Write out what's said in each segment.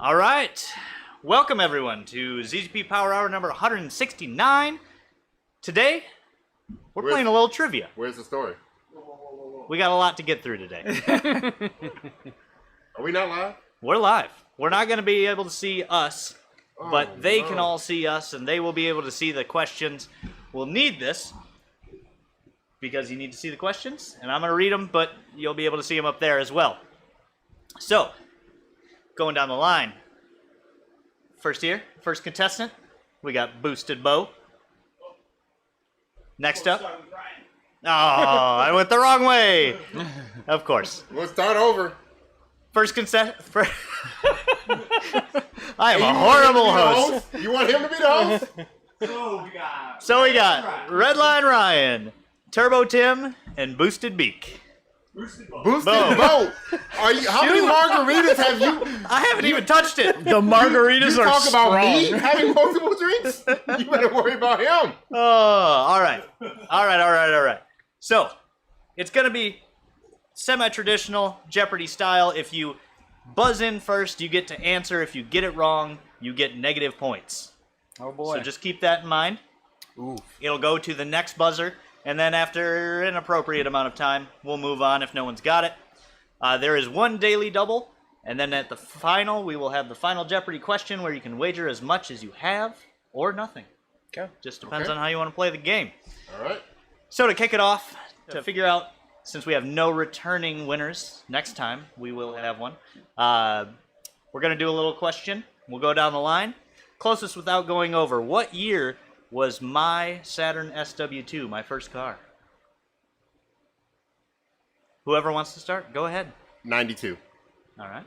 All right. Welcome, everyone, to ZZP Power Hour number 169. Today, we're playing a little trivia. Where's the story? We got a lot to get through today. Are we not live? We're live. We're not going to be able to see us, but they can all see us, and they will be able to see the questions. We'll need this because you need to see the questions, and I'm going to read them, but you'll be able to see them up there as well. So, going down the line. First contestant, we got Boosted Bo. Next up. Oh, I went the wrong way. Of course. We'll start over. First contestant. I am a horrible host. You want him to be the host? So we got Redline Ryan, Turbo Tim, and Boosted Beak. Boosted Bo. How many margaritas have you? I haven't even touched it. The margaritas you are talk strong. about me having multiple drinks? You better worry about him. Oh, all right. So, it's going to be semi-traditional Jeopardy style. If you buzz in first, you get to answer. If you get it wrong, you get negative points. Oh boy. So just keep that in mind. Ooh. It'll go to the next buzzer, and then after an appropriate amount of time, we'll move on if no one's got it. There is one daily double, and then at the final, we will have the final Jeopardy question where you can wager as much as you have or nothing. Okay. Just depends on how you want to play the game. All right. So to kick it off, to figure out, since we have no returning winners next time, we will have one. We're going to do a little question. We'll go down the line. Closest without going over. What year was my Saturn SW2, my first car? Whoever wants to start, go ahead. 92. All right.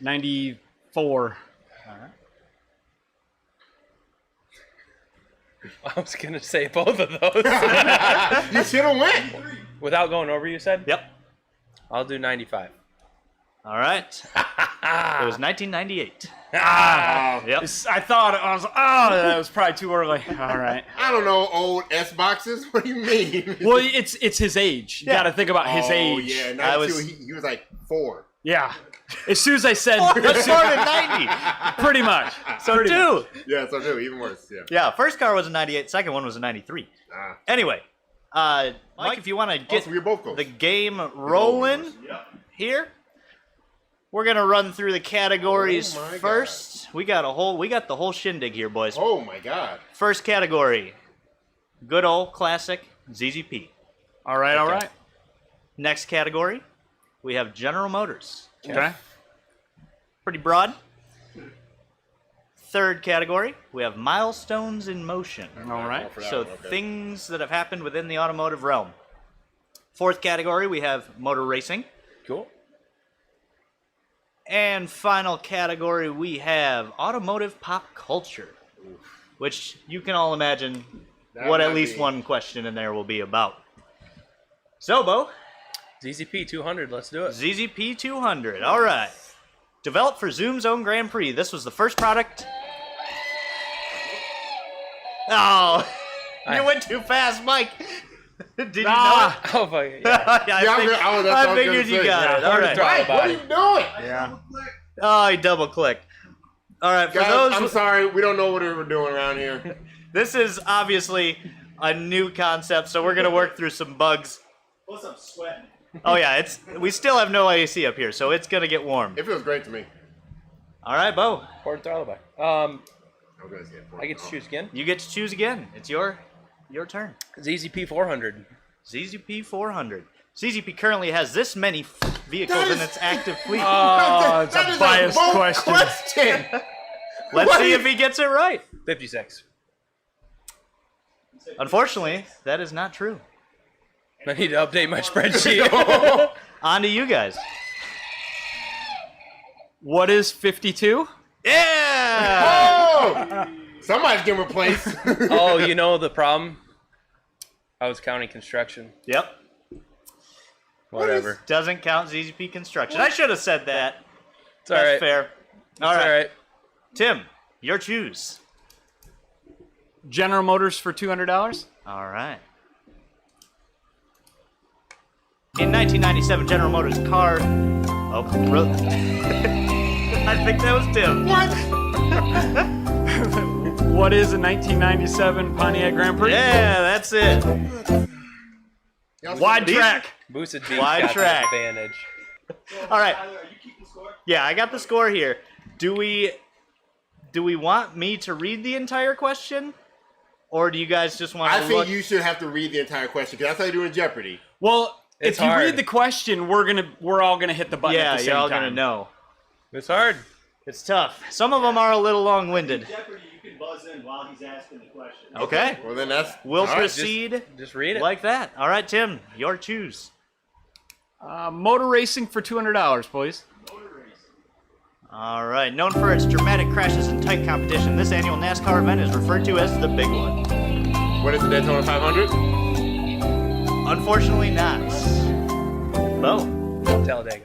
94. All right. I was going to say both of those. You should have went. Without going over, you said? Yep. I'll do 95. All right. It was 1998. Yep. I thought that was probably too early. All right. I don't know old S boxes. What do you mean? Well, it's his age. You got to think about his age. Oh yeah, 92. He was like 4. Yeah. As soon as I said, Let's start at 90. pretty much. So two. Yeah, so too. Even worse. Yeah. Yeah, first car was a 98. Second one was a 93. Anyway, Mike, if you want to get we're both close. the game rolling here, we're gonna run through the categories first. We got the whole shindig here, boys. Oh my God. First category, good old classic ZZP. All right. Next category, we have General Motors. Okay. Pretty broad. Third category, we have milestones in motion. All right. So things that have happened within the automotive realm. Fourth category, we have motor racing. Cool. And final category, we have automotive pop culture, which you can all imagine what at least one question in there will be about. So, Bo. ZZP 200, let's do it. ZZP 200, all right. Developed for Zoom's own Grand Prix. This was the first product. Oh, you went too fast, Mike. Did you know it? Oh, fuck it. Yeah. I figured you got it. All right. Mike, what are you doing? Yeah. Oh, he double-clicked. All right, for Guys, those... I'm sorry. We don't know what we're doing around here. This is obviously a new concept, so we're going to work through some bugs. What's up, sweating? Oh, yeah, we still have no AC up here, so it's going to get warm. It feels great to me. All right, Bo. Port throttle back. I'm gonna say it. I get to choose again. You get to choose again. It's your turn. ZZP 400. ZZP 400. ZZP currently has this many vehicles in its active fleet. Oh, it's That a is biased bold question. Let's see if he gets it right. 56. Unfortunately, that is not true. I need to update my spreadsheet. On to you guys. What is 52? Yeah! Oh! Somebody's getting replaced. Oh, you know the problem? I was counting construction. Yep. Whatever. Doesn't count ZZP construction. I should have said that. It's all That's right. fair. All It's right. all right. Tim, your choose. General Motors for $200? All right. In 1997, General Motors car... Oh, I think that was Tim. What? What is a 1997 Pontiac Grand Prix? Yeah, that's it. Wide These- track. Boosted Beef Wide got track. the advantage. All right. Yeah, I got the score here. Do we want me to read the entire question, or do you guys just want to I look? think you should have to read the entire question because that's how you do in Jeopardy. Well, It's if you hard. read the question, we're all gonna hit the button Yeah, at the same you're all time. gonna know. It's hard. It's tough. Some of them are a little long-winded. Jeopardy, you can buzz in while he's asking the question. Okay. Well, then that's We'll all right. proceed Just read it. like that. All right, Tim, your choose. Motor racing for $200, please. All right. Known for its dramatic crashes and tight competition, this annual NASCAR event is referred to as the Big One. What is the Daytona 500? Unfortunately, not. Bo. Talladega.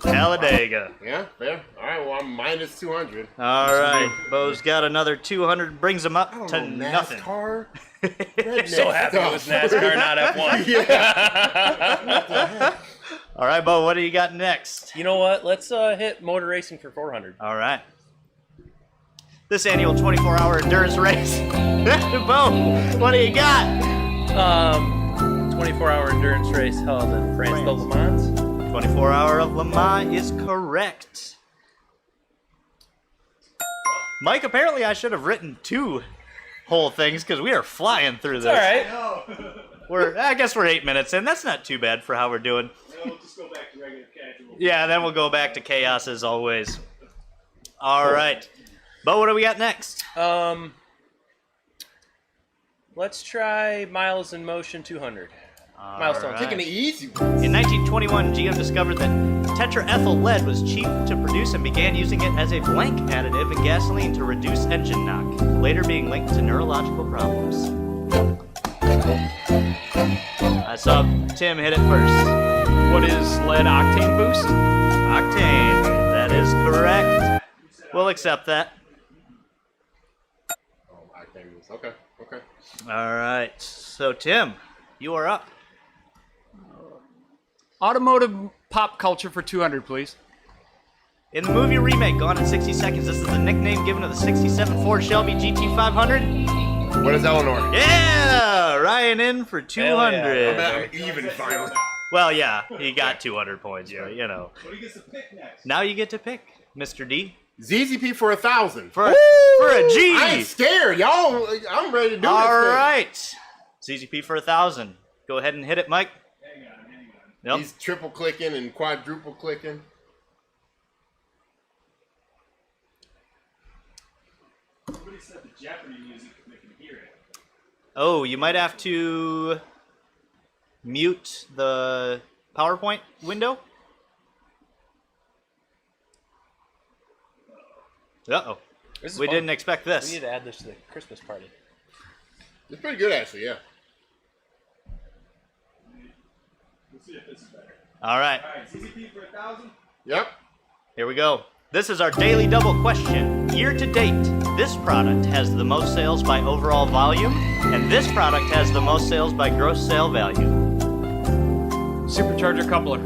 Talladega. Yeah, fair. All right, well, I'm minus 200. All right. Bo's got another 200, brings him up I don't to know, nothing. NASCAR. So happy it was NASCAR, not F1. Yeah. All right, Bo, what do you got next? You know what? Let's hit motor racing for 400. All right. This annual 24-hour endurance race. Bo, what do you got? 24-hour endurance race held in France, the Le Mans. 24-hour of Le Mans is correct. Mike, apparently I should have written 2 whole things because we are flying through this. All right. I guess we're 8 minutes in. That's not too bad for how we're doing. We'll just go back to regular casual. Yeah, then we'll go back to chaos as always. All right. Bo, what do we got next? Let's try miles in motion 200. Milestone. right. Taking it easy. In 1921, GM discovered that tetraethyl lead was cheap to produce and began using it as a blank additive in gasoline to reduce engine knock, later being linked to neurological problems. I saw Tim hit it first. What is lead octane boost? Octane. That is correct. We'll accept that. Oh, I can't use. Okay. All right. So, Tim, you are up. Automotive pop culture for 200, please. In the movie remake, Gone in 60 Seconds, this is the nickname given to the 67 Ford Shelby GT500. What is Eleanor? Yeah! Ryan in for 200. I'm even finally. Well, yeah, he got 200 points, but, you know. What do you get to pick next? Now you get to pick, Mr. D. ZZP for 1,000. For a G! I ain't scared, y'all. I'm ready to do this. All thing. right. ZZP for 1,000. Go ahead and hit it, Mike. Hang on. Yep. He's triple clicking and quadruple clicking. Somebody said the Jeopardy music if they can hear it. Oh, you might have to mute the PowerPoint window. Uh-oh. This is We fun. didn't expect We this. need to add this to the Christmas party. It's pretty good, actually, yeah. We'll see if this is better. All right. All right, ZZP for 1,000. Yep. Here we go. This is our daily double question. Year to date, this product has the most sales by overall volume, and this product has the most sales by gross sale value. Supercharger coupler.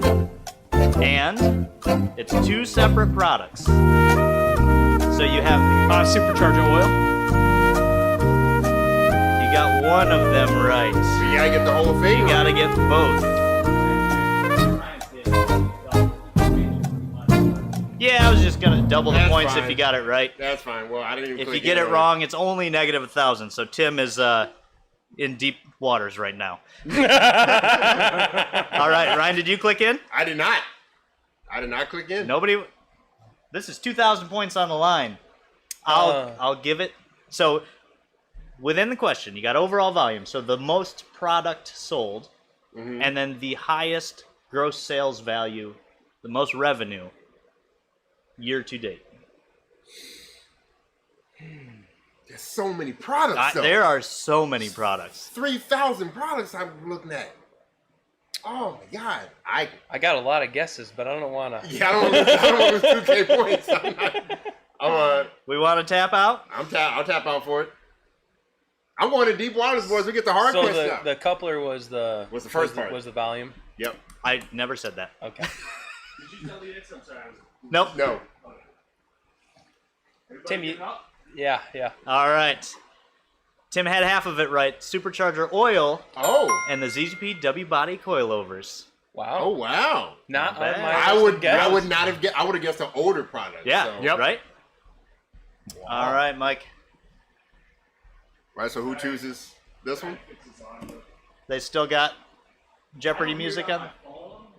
And it's 2 separate products. So you have, Supercharger oil. you got one of them right. You gotta get the whole thing. You gotta get both. Yeah, I was just gonna double the That's points fine. if you got it right. That's fine. Well, I didn't even If click you get it anyway. wrong, it's only negative 1,000. So Tim is in deep waters right now. All right, Ryan, did you click in? I did not. I did not click in. Nobody. This is 2,000 points on the line. I'll give it. So within the question, you got overall volume. So the most product sold, and then the highest gross sales value, the most revenue, year to date. There's so many products, though. There are so many products. 3,000 products I'm looking at. Oh, my God. I got a lot of guesses, but I don't want to. Yeah, I don't want to lose 2K points. We want to tap out? I'll tap out for it. I'm going to deep waters, boys. We get the hard So question now. the coupler was the first part. was the volume. I never said that. Okay. Did you tell the X? I'm sorry. Nope. No. Tim, yeah. All right. Tim had half of it right. Supercharger oil Oh. and the ZZP W body coilovers. Wow. Oh wow. Not Not on bad. my I list would. of guesses. I would not have. I would have guessed an older product. Yeah. So. Yep. Right. All right, Mike. Right. So who chooses this one? They still got Jeopardy music on.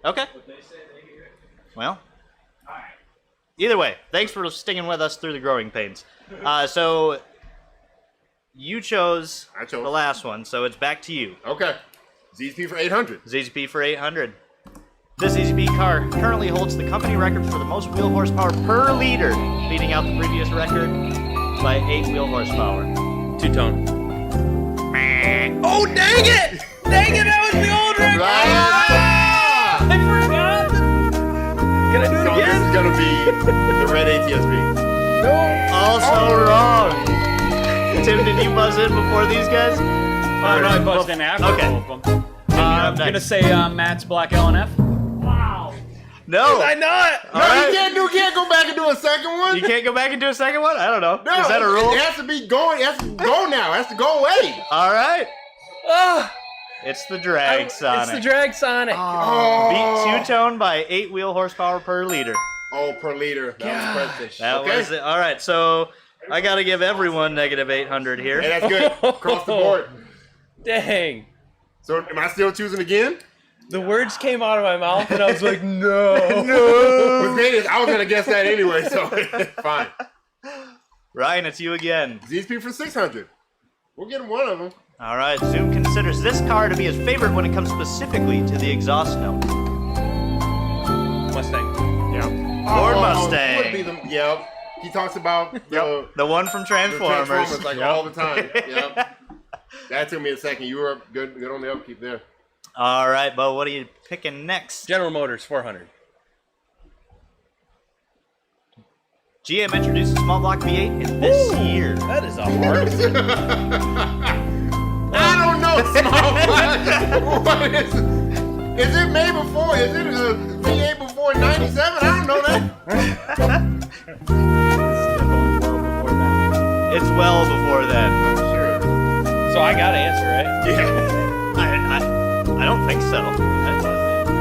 Okay. Well. Either way, thanks for sticking with us through the growing pains. So you chose I chose. the last one, so it's back to you. Okay. ZZP for 800. ZZP for 800. This ZZP car currently holds the company record for the most wheel horsepower per liter, beating out the previous record by 8 wheel horsepower. Two-tone. Oh, dang it! Dang it, that was the old record! Ah! I forgot! Can I do it So this again? is gonna be the red ATSB. Also wrong. Tim, did you buzz in before these guys? Oh, no, I buzzed in after Okay. all of them. I'm nice. gonna say Matt's Black LNF. No. I not? All No, right. you can't go back and do a second one. You can't go back and do a second one? I don't know. No, Is that a rule? It has to be going. It has to go now. It has to go away. All right. Oh, It's the drag Sonic. it's the drag Sonic. Beat two-tone by 8 wheel horsepower per liter. Oh, per liter. That was impressive. That okay. was it. All right, so I got to give everyone negative 800 here. Hey, that's good. Across the board. Dang. So, am I still choosing again? The words came out of my mouth and I was like, no. What's great is I was gonna guess that anyway, so fine. Ryan, it's you again. ZZP for 600. We'll get him one of them. All right, Zoom considers this car to be his favorite when it comes specifically to the exhaust note. Mustang. Yeah. Ford Mustang. Would be the, yep. He talks about the The one from Transformers. Transformers like Yep. all the time. Yep. That took me a second. You were good on the upkeep there. All right, Bo, what are you picking next? General Motors 400. GM introduced a small block V8 in this year. That is a hard. I don't know, small block. What is it? Is it made before? Is it a V8 before 97? I don't know that. It's well before then. Sure. So I got to answer, right? Yeah. I don't think so.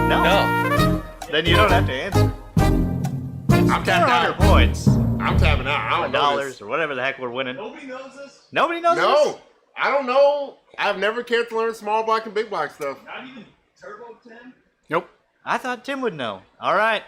No. No. Then you don't have to answer. I'm tapping 400 out. points. I'm tapping out. I don't know Dollars this. or whatever the heck we're winning. Nobody knows this? Nobody knows this? No, I don't know. I've never cared to learn small block and big block stuff. Not even Turbo 10? Nope. I thought Tim would know. All right.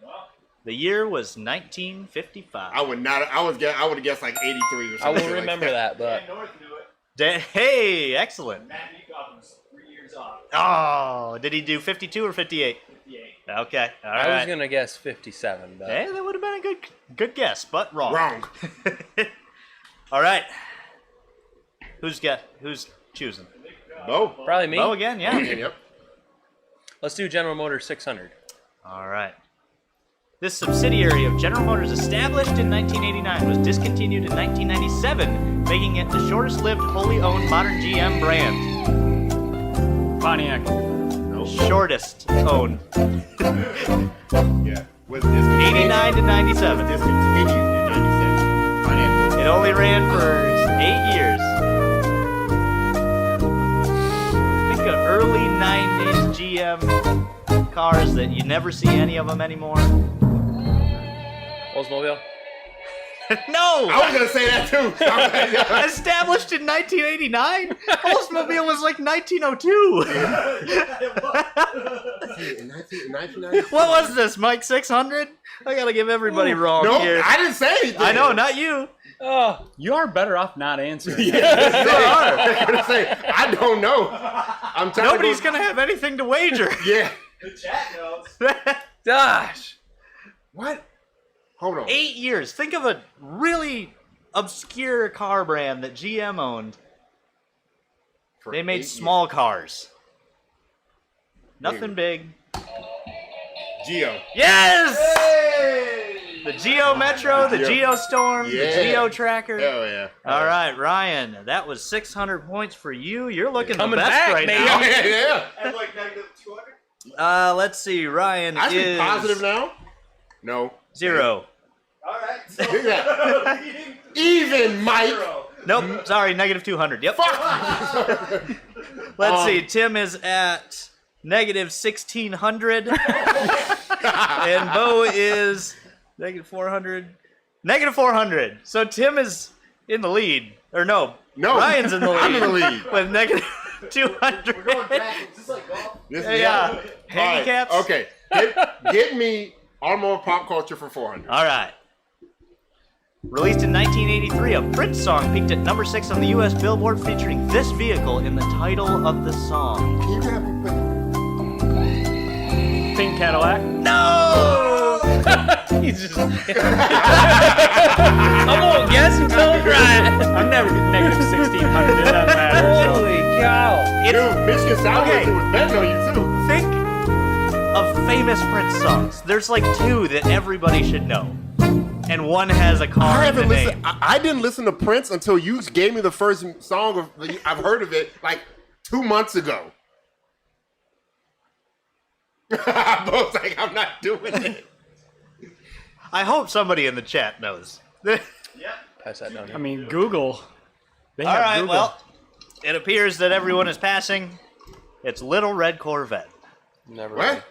Well, The year was 1955. I would not. I would have guessed like 83 or something. I will like remember that, but Dan North knew it. Hey, excellent. Matt Meekoff was 3 years off. Oh, did he do 52 or 58? 58. Okay. All I was right. going to guess 57. But Hey, that would have been a good guess, but wrong. Wrong. All right. Who's choosing? Bo. probably me. Oh, again, yeah. Yep. Let's do General Motors 600. All right. This subsidiary of General Motors, established in 1989, was discontinued in 1997, making it the shortest-lived, wholly owned modern GM brand. Pontiac. Shortest owned. Yeah. Was discontinued. 89 to 97. Discontinued in 97. Financial. It only ran for 8 years. Think of early 90s GM cars that you never see any of them anymore. Oldsmobile. No! I was gonna say that too. Established in 1989? Oldsmobile was like 1902. In 1997. What was this, Mike 600? I gotta give everybody wrong No, here. I didn't say anything. I know, not you. Oh, You are better off not answering. I'm gonna say I don't know. I'm trying Nobody's to go, gonna have anything to wager. Yeah. The chat knows. gosh. What? Hold on. 8 years. Think of a really obscure car brand that GM owned. For They made 8 years. small cars. Nothing big. Geo. Yes! The Geo Metro, the Geo. Geo Storm, the Yeah. Geo Tracker. Hell yeah. All right, Ryan, that was 600 points for you. You're looking Coming the best back, right baby. now. Yeah. And like negative 200? Let's see, Ryan I should be is positive now. No. 0. All right. So Look at that. leading Even, Mike. 0. Nope. Sorry, negative 200. Yep. Fuck. Let's see. Tim is at negative 1,600. And Bo is negative 400. Negative 400. So Tim is in the lead. Or no. No. Ryan's in the lead. I'm in the lead. With negative 200. We're going backwards. Just like golf. Yeah. All right, Handicaps? okay. Get me automotive pop culture for 400. All right. Released in 1983, a Prince song peaked at number 6 on the U.S. Billboard featuring this vehicle in the title of the song. Can you have me put... Pink Cadillac. No! He's just. I won't guess until it's right. I'm never negative 1,600. It doesn't matter. So. Holy cow. Dude, Michigan South Okay. was betting on you, too. Think of famous Prince songs. There's like 2 that everybody should know. And one has a car in the name. I didn't listen to Prince until you gave me the first song of. I've heard of it like 2 months ago. Bo's like, I'm not doing it. I hope somebody in the chat knows. Pass that down here. I mean, Google. They All have right, Google. well, it appears that everyone is passing. It's Little Red Corvette. Never. What?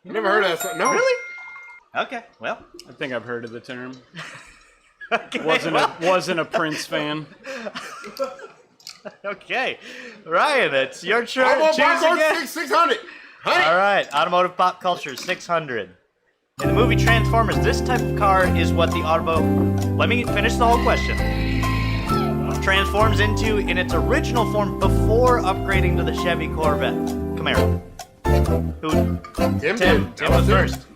I never heard of that song. No. Really? Okay, well. I think I've heard of the term. Okay, Wasn't a Prince fan. okay. Ryan, it's your turn. I want Choose pop culture again. 600. All right, automotive pop culture 600. In the movie Transformers, this type of car is what the Let me finish the whole question. Transforms into in its original form before upgrading to the Chevy Corvette Camaro. Who? Tim was first.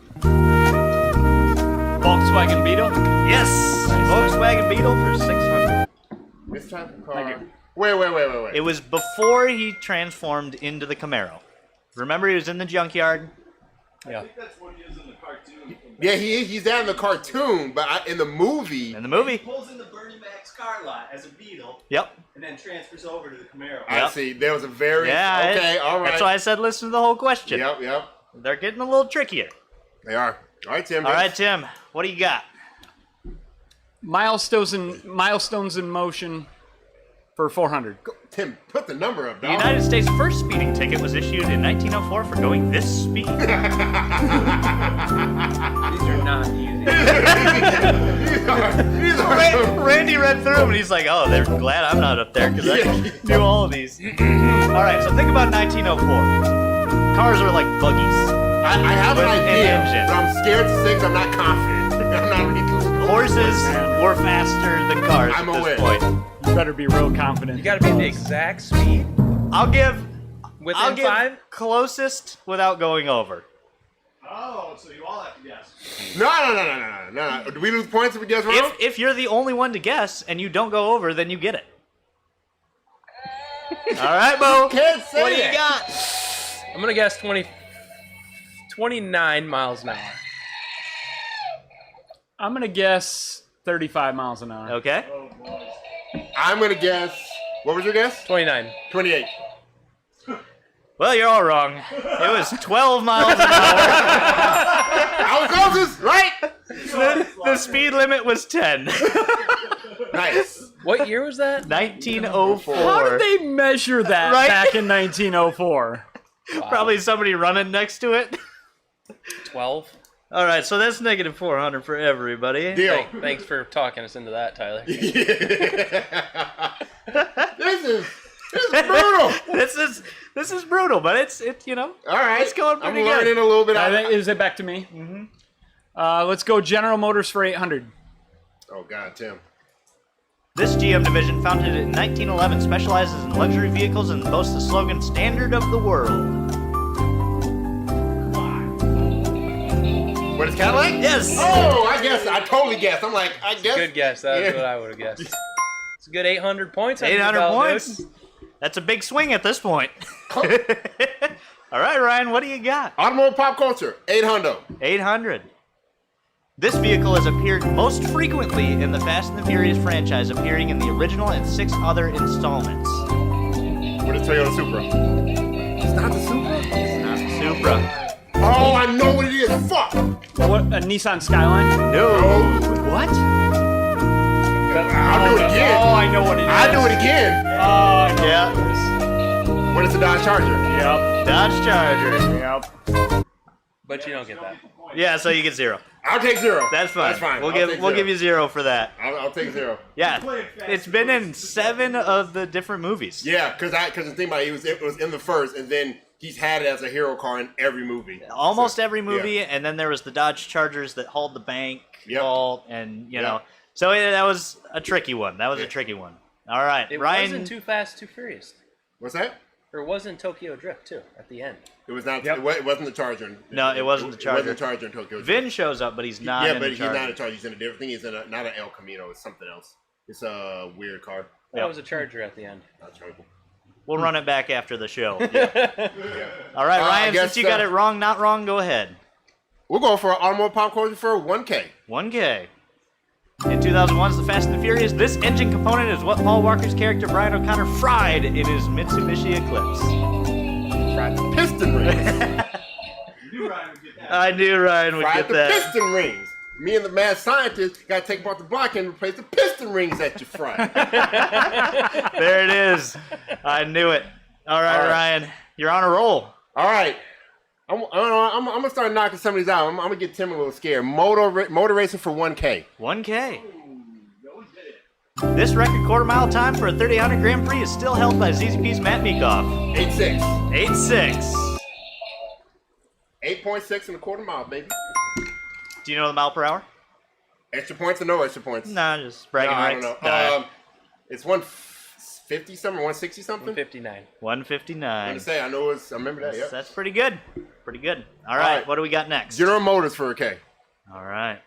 Volkswagen Beetle. Yes, Volkswagen Beetle for 600. This type of car. Thank you. Wait. It was before he transformed into the Camaro. Remember, he was in the junkyard. Yeah. I think that's what he is in the cartoon. Yeah, he's there in the cartoon, but in the movie. In the movie. He pulls in the Bernie Mac's car lot as a Beetle Yep. and then transfers over to the Camaro. I Yep. see. There was a very. Yeah. Okay. All right. That's why I said listen to the whole question. Yep. They're getting a little trickier. They are. All right, Tim. All right, Tim. What do you got? Milestones in motion for 400. Tim, put the number up, The dog. United States' first speeding ticket was issued in 1904 for going this speed. These are not easy. These are Randy read through them and he's like, oh, they're glad I'm not up there because I knew all of these. All right, so think about 1904. Cars are like buggies. I have an With an idea, engine. but I'm scared to say 'cause I'm not confident. I'm not really. Horses were faster than cars I'm at this aware. point. You better be real confident. You gotta be the exact speed I'll give within 5. closest without going over. Oh, so you all have to guess. No. Do we lose points if we guess wrong? If you're the only one to guess and you don't go over, then you get it. All right, Bo. Can't say What do you that. got? I'm gonna guess 29 miles an hour. I'm going to guess 35 miles an hour. Okay. I'm gonna guess. What was your guess? 29. 28. Well, you're all wrong. It was 12 miles an hour. I was closest, right? The speed limit was 10. Nice. What year was that? 1904. How did they measure that Right? back in 1904? Probably somebody running next to it. 12. All right, so that's negative 400 for everybody. Deal. Thanks for talking us into that, Tyler. This is brutal. This is brutal, but it's you know. All right. It's going pretty I'm learning good. a little bit. Is it back to me? Mm-hmm. Let's go General Motors for 800. Oh God, Tim. This GM division, founded in 1911, specializes in luxury vehicles and boasts the slogan "Standard of the World." What is Cadillac? Yes. Oh, I guess. I totally guessed. I'm like, I guess. Good guess. That's Yeah. what I would have guessed. It's a good 800 points. under the 800 belt, points. dude. That's a big swing at this point. All right, Ryan, what do you got? Automotive pop culture. 800. 800. This vehicle has appeared most frequently in the Fast and the Furious franchise, appearing in the original and 6 other installments. What is Toyota Supra? It's not the Supra. It's not the Supra. Oh, I know what it is. Fuck. What What? A Nissan Skyline? No. What? I'll do it again. Oh, I know what it is. I'll do it again. Yeah. What is the Dodge Charger? Yep. Dodge Charger. Yep. But you don't get that. Yeah, so you get 0. I'll take 0. That's fine. That's fine. We'll I'll take give 0. you 0 for that. I'll take 0. Yeah. It's been in 7 of the different movies. Yeah, because the thing about it was in the first, and then he's had it as a hero car in every movie. Almost every movie, and then there was the Dodge Chargers that hauled the bank vault, and you know. So that was a tricky one. That was a tricky one. All right, It Ryan. wasn't Too Fast, Too Furious. What's that? Or it wasn't Tokyo Drift, too, at the end. It was not. Yep. It wasn't the Charger. No, it wasn't the Charger. It wasn't the Charger in Tokyo. Vin shows up, but he's not. Yeah, in but the he's Charger. not a Charger. He's in a different thing. He's in not an El Camino. It's something else. It's a weird car. That was a Charger at the end. Not Charger. We'll run it back after the show. Yeah. All right, I Ryan. guess Since you got it wrong, not wrong, go ahead. We'll go for automotive pop culture for 1K. 1K. In 2001's The Fast and the Furious, this engine component is what Paul Walker's character Brian O'Connor fried in his Mitsubishi Eclipse. Fried the piston rings. I knew Ryan would Fried get the that. piston rings. Me and the mad scientist got to take apart the block and replace the piston rings that you fried. There it is. I knew it. All right, Ryan, you're on a roll. All right. I'm gonna start knocking some of these out. I'm gonna get Tim a little scared. Motor racing for 1K. 1K. This record quarter mile time for a 30-100 Grand Prix is still held by ZZP's Matt Meekoff. 8.6. 8.6. 8.6 in a quarter mile, baby. Do you know the mile per hour? Extra points or no extra points? Nah, just bragging I rights. don't know. It's 150 something, 160 something. 159. 159. I'm gonna say I remember that. Yeah. That's pretty good. Pretty good. All right, what do we got next? General Motors for a K. All right.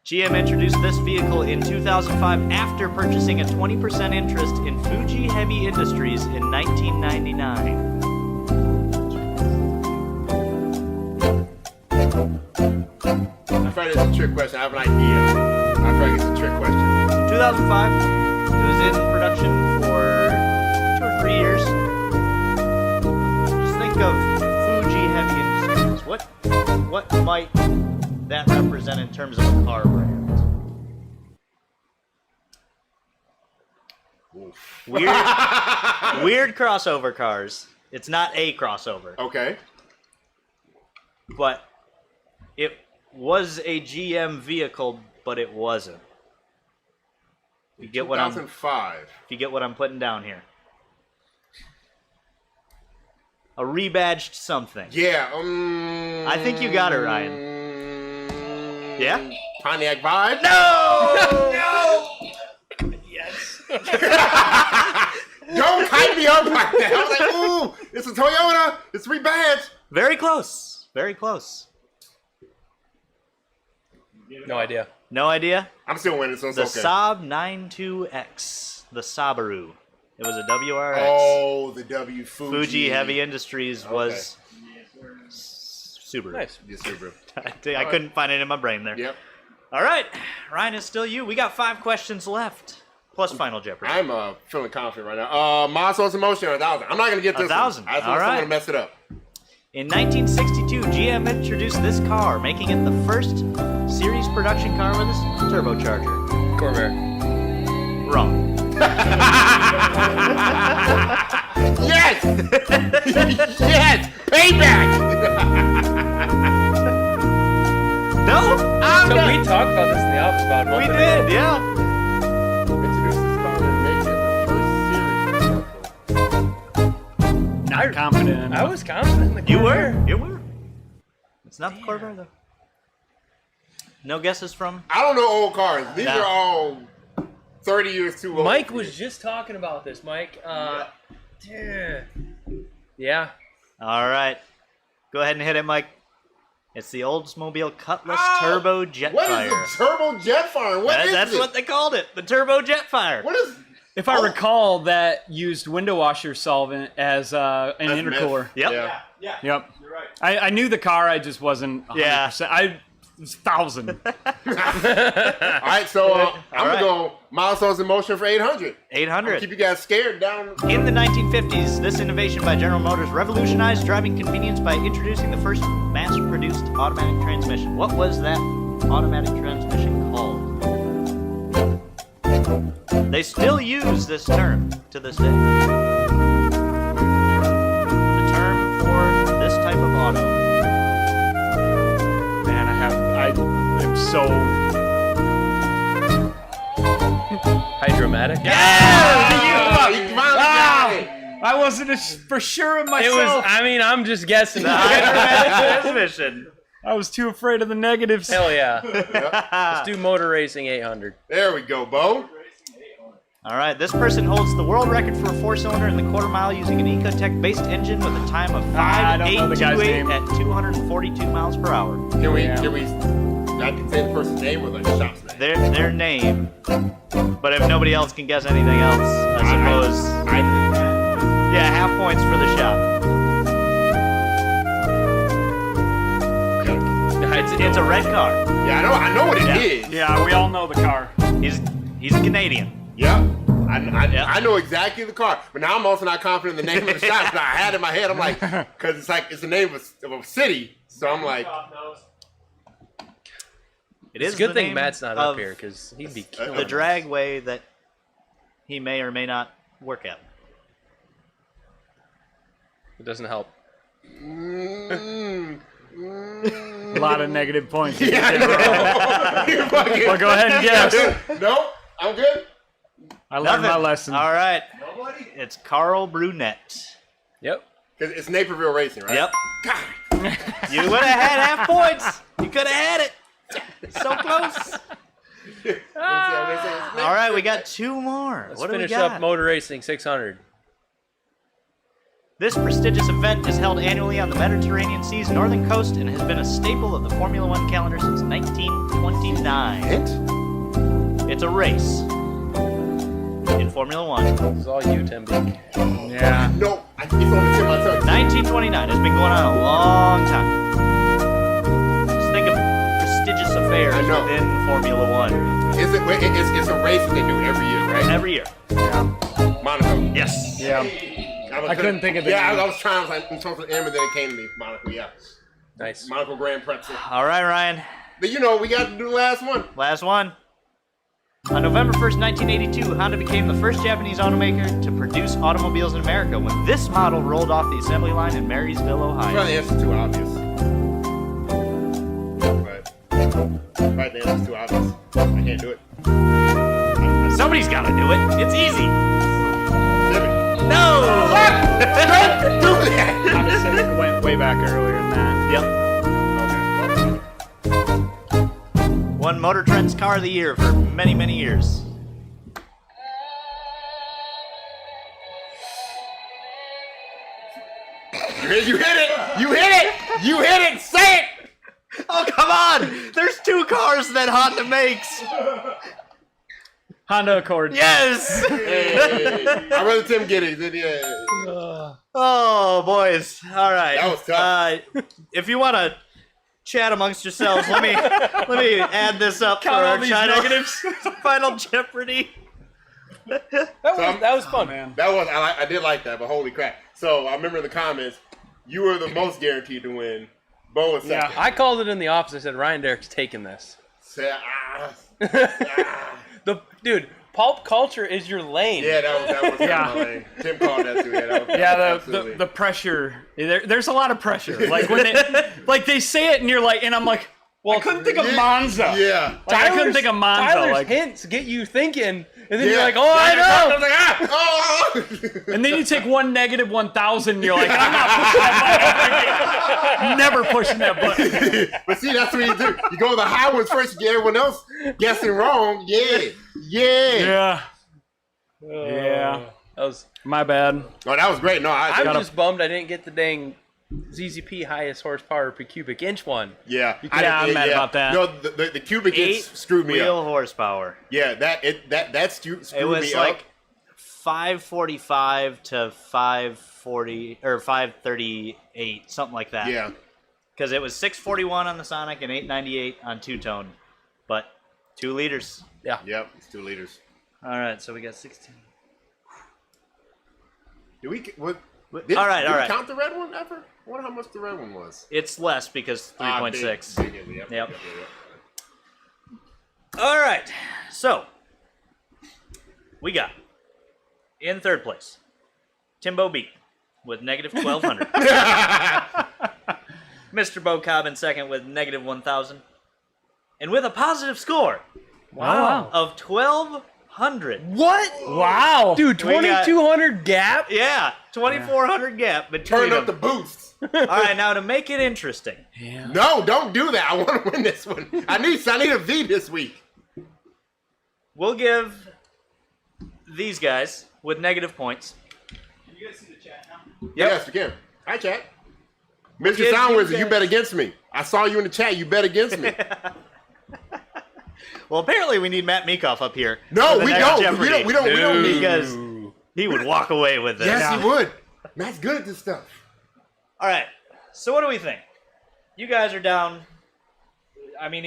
GM introduced this vehicle in 2005 after purchasing a 20% interest in Fuji Heavy Industries in 1999. I feel like it's a trick question. I have an idea. I feel like it's a trick question. 2005. It was in production for 2 or 3 years. Just think of Fuji Heavy Industries. What might that represent in terms of a car brand? Weird crossover cars. It's not a crossover, Okay. but it was a GM vehicle, but it wasn't. You get what I'm 2005. If you get what I'm putting down here. A rebadged something. Yeah. I think you got it, Ryan. Yeah? Pontiac Vibe. No! Yes. Don't hype me up like that. I was like, ooh, it's a Toyota. It's rebadged. Very close. Very close. No idea. No idea? I'm still winning, so it's The okay. Saab 92X. The Sabaru. It was a WRX. Oh, the W Fuji Heavy Industries was Subaru. Nice. Yes, Subaru. I couldn't find it in my brain there. Yep. All right. Ryan, it's still you. We got 5 questions left. Plus Final Jeopardy. I'm feeling confident right now. Milestones Emotion, 1,000. I'm not going to get this 1,000. one. I just All want right. to mess it up. In 1962, GM introduced this car, making it the first series production car with a turbocharger. Corvair. Wrong. Yes! Yes! Payback! No? So we talked about this in the office about a month We ago. did, yeah. Introduce this car and make it the first series. Not confident. I was confident in the You Corvair. were. You were. It's not the Corvair, though. No guesses from? I don't know old cars. These Nah. are all 30 years too old. Mike was just talking about this, Mike. Yeah. All right. Go ahead and hit it, Mike. It's the Oldsmobile Cutlass Turbo Jetfire. What is the Turbo Jetfire? What is That's it? what they called it. The Turbo Jetfire. What is... If I recall, that used window washer solvent as an intercooler. Yep. Yeah. Yeah, Yep. you're right. I knew the car, I just wasn't 100%. Yeah. It was 1,000. All right, so I'm going to go Milestones in Motion for 800. 800. Keep you guys scared down. In the 1950s, this innovation by General Motors revolutionized driving convenience by introducing the first mass-produced automatic transmission. What was that automatic transmission called? They still use this term to this day. The term for this type of auto. Man, I am so. Hydromatic? I wasn't for sure of myself. It was, I'm just guessing. The automatic transmission. I was too afraid of the negatives. Hell yeah. Let's do Motor Racing 800. There we go, Bo. All right, this person holds the world record for a 4-cylinder in the quarter mile using an Ecotec-based engine with a time of I don't know the guy's 5.828 name. at 242 miles per hour. Can we I can say the person's name or the shop's name? Their name, but if nobody else can guess anything else, I suppose. Yeah, half points for the shop. It's a red car. Yeah, I know what it is. Yeah, we all know the car. He's a Canadian. Yeah. I know exactly the car, but now I'm also not confident in the name of the shop. I had it in my head. I'm like, because it's the name of a city, so I'm like, It is It's a good the thing name Matt's not of up here because he'd be killing the us. dragway that he may or may not work at. It doesn't help. A lot of negative points. yeah, I know. Well, go ahead and guess. Nope, I'm good. I learned my lesson. All right. It's Carl Brunette. Yep. Because it's Naperville Racing, right? Yep. You would have had half points. You could have had it. So close. All right, we got two more. Let's what do we finish got? up Motor Racing 600. This prestigious event is held annually on the Mediterranean Sea's northern coast and has been a staple of the Formula One calendar since 1929. It's a race in Formula One. This is all you, Tim Beek. Yeah. No, it's on the tip of my tongue. 1929. It's been going on a long time. Just think of prestigious affairs I know. within Formula One. It's a race that they do every year, right? Every year. Monaco. Yes. Yeah. I couldn't think of the Yeah, name. I was trying. I was like, in terms of M, and then it came to me. Monaco, yeah. Nice. Monaco Grand Prix. All right, Ryan. But we got to do the last one. Last one. On November 1st, 1982, Honda became the first Japanese automaker to produce automobiles in America when this model rolled off the assembly line in Marysville, Well, Ohio. the answer's too obvious. Right, the answer's too obvious. I can't do it. Somebody's got to do it. It's easy. No! Don't do that! I just said it went way back earlier than that. Yep. Won Motor Trend's Car of the Year for many, many years. You hit it! You hit it! You hit it! Say it! Oh, come on! There's two cars that Honda makes. Honda Accord. Yes! Hey, I'd rather Tim get it than Oh, boys. All right. That was tough. If you want to chat amongst yourselves, let me add this up Count for all our these final, negatives. final Jeopardy. That was fun. Man. That was I did like that, but holy crap! So I remember in the comments, you were the most guaranteed to win. Bo was second. I called it in the office. I said, Ryan Derrick's taking this. Said, Dude, pulp culture is your lane. Yeah, that was Yeah. my lane. Tim called that too. Yeah, absolutely. the pressure. There's a lot of pressure. Like when they say it and you're like, and I'm like, well, I couldn't think of Monza. Yeah. Like, I couldn't think of Monza. Tyler's Like, hints get you thinking, and then Yeah. you're like, oh, I know. was like, oh. and then you take 1 negative 1,000, and you're like, I'm not pushing that button. Never pushing that button. But see, that's what you do. You go to the high ones first, you get everyone else guessing wrong. Yeah. Yeah. Oh, Yeah. That was. My bad. Oh, that was great. No, I'm just bummed I didn't get the dang ZZP highest horsepower per cubic inch one. Yeah. I'm mad about that. No, the cubic inch 8 screwed me wheel up. horsepower. Yeah, that screwed It me was up. like 545 to 540 or 538, something like that. Yeah. Because it was 641 on the Sonic and 898 on two-tone, but 2 liters. Yeah. Yep, it's 2 liters. All right, so we got 16. Do we? What? All right. Did you count the red one ever? I wonder how much the red one was. It's less because 3.6. Yep. Yep. All right. So, we got in third place, Timbo B with negative 1,200. Mr. Bo Cobb in second with negative 1,000. And with a positive score Wow. of 1,200. What? Wow. Dude, We got- 2,200 gap? Yeah, 2,400 gap between Turn up the them. boost. All right, now to make it interesting, No, don't do that. I want to win this one. I need a V this week. we'll give these guys with negative points. Can you guys see the chat now? Yep. Yes, we can. Hi, chat. give Mr. Sound you Wizard, you guys- bet against me. I saw you in the chat. You bet against me. Well, apparently we need Matt Meekoff up here. No, for the we next don't. Jeopardy We don't need. because he would walk away with this. Yes, he would. Matt's good at this stuff. All right. So what do we think? You guys are down. I mean,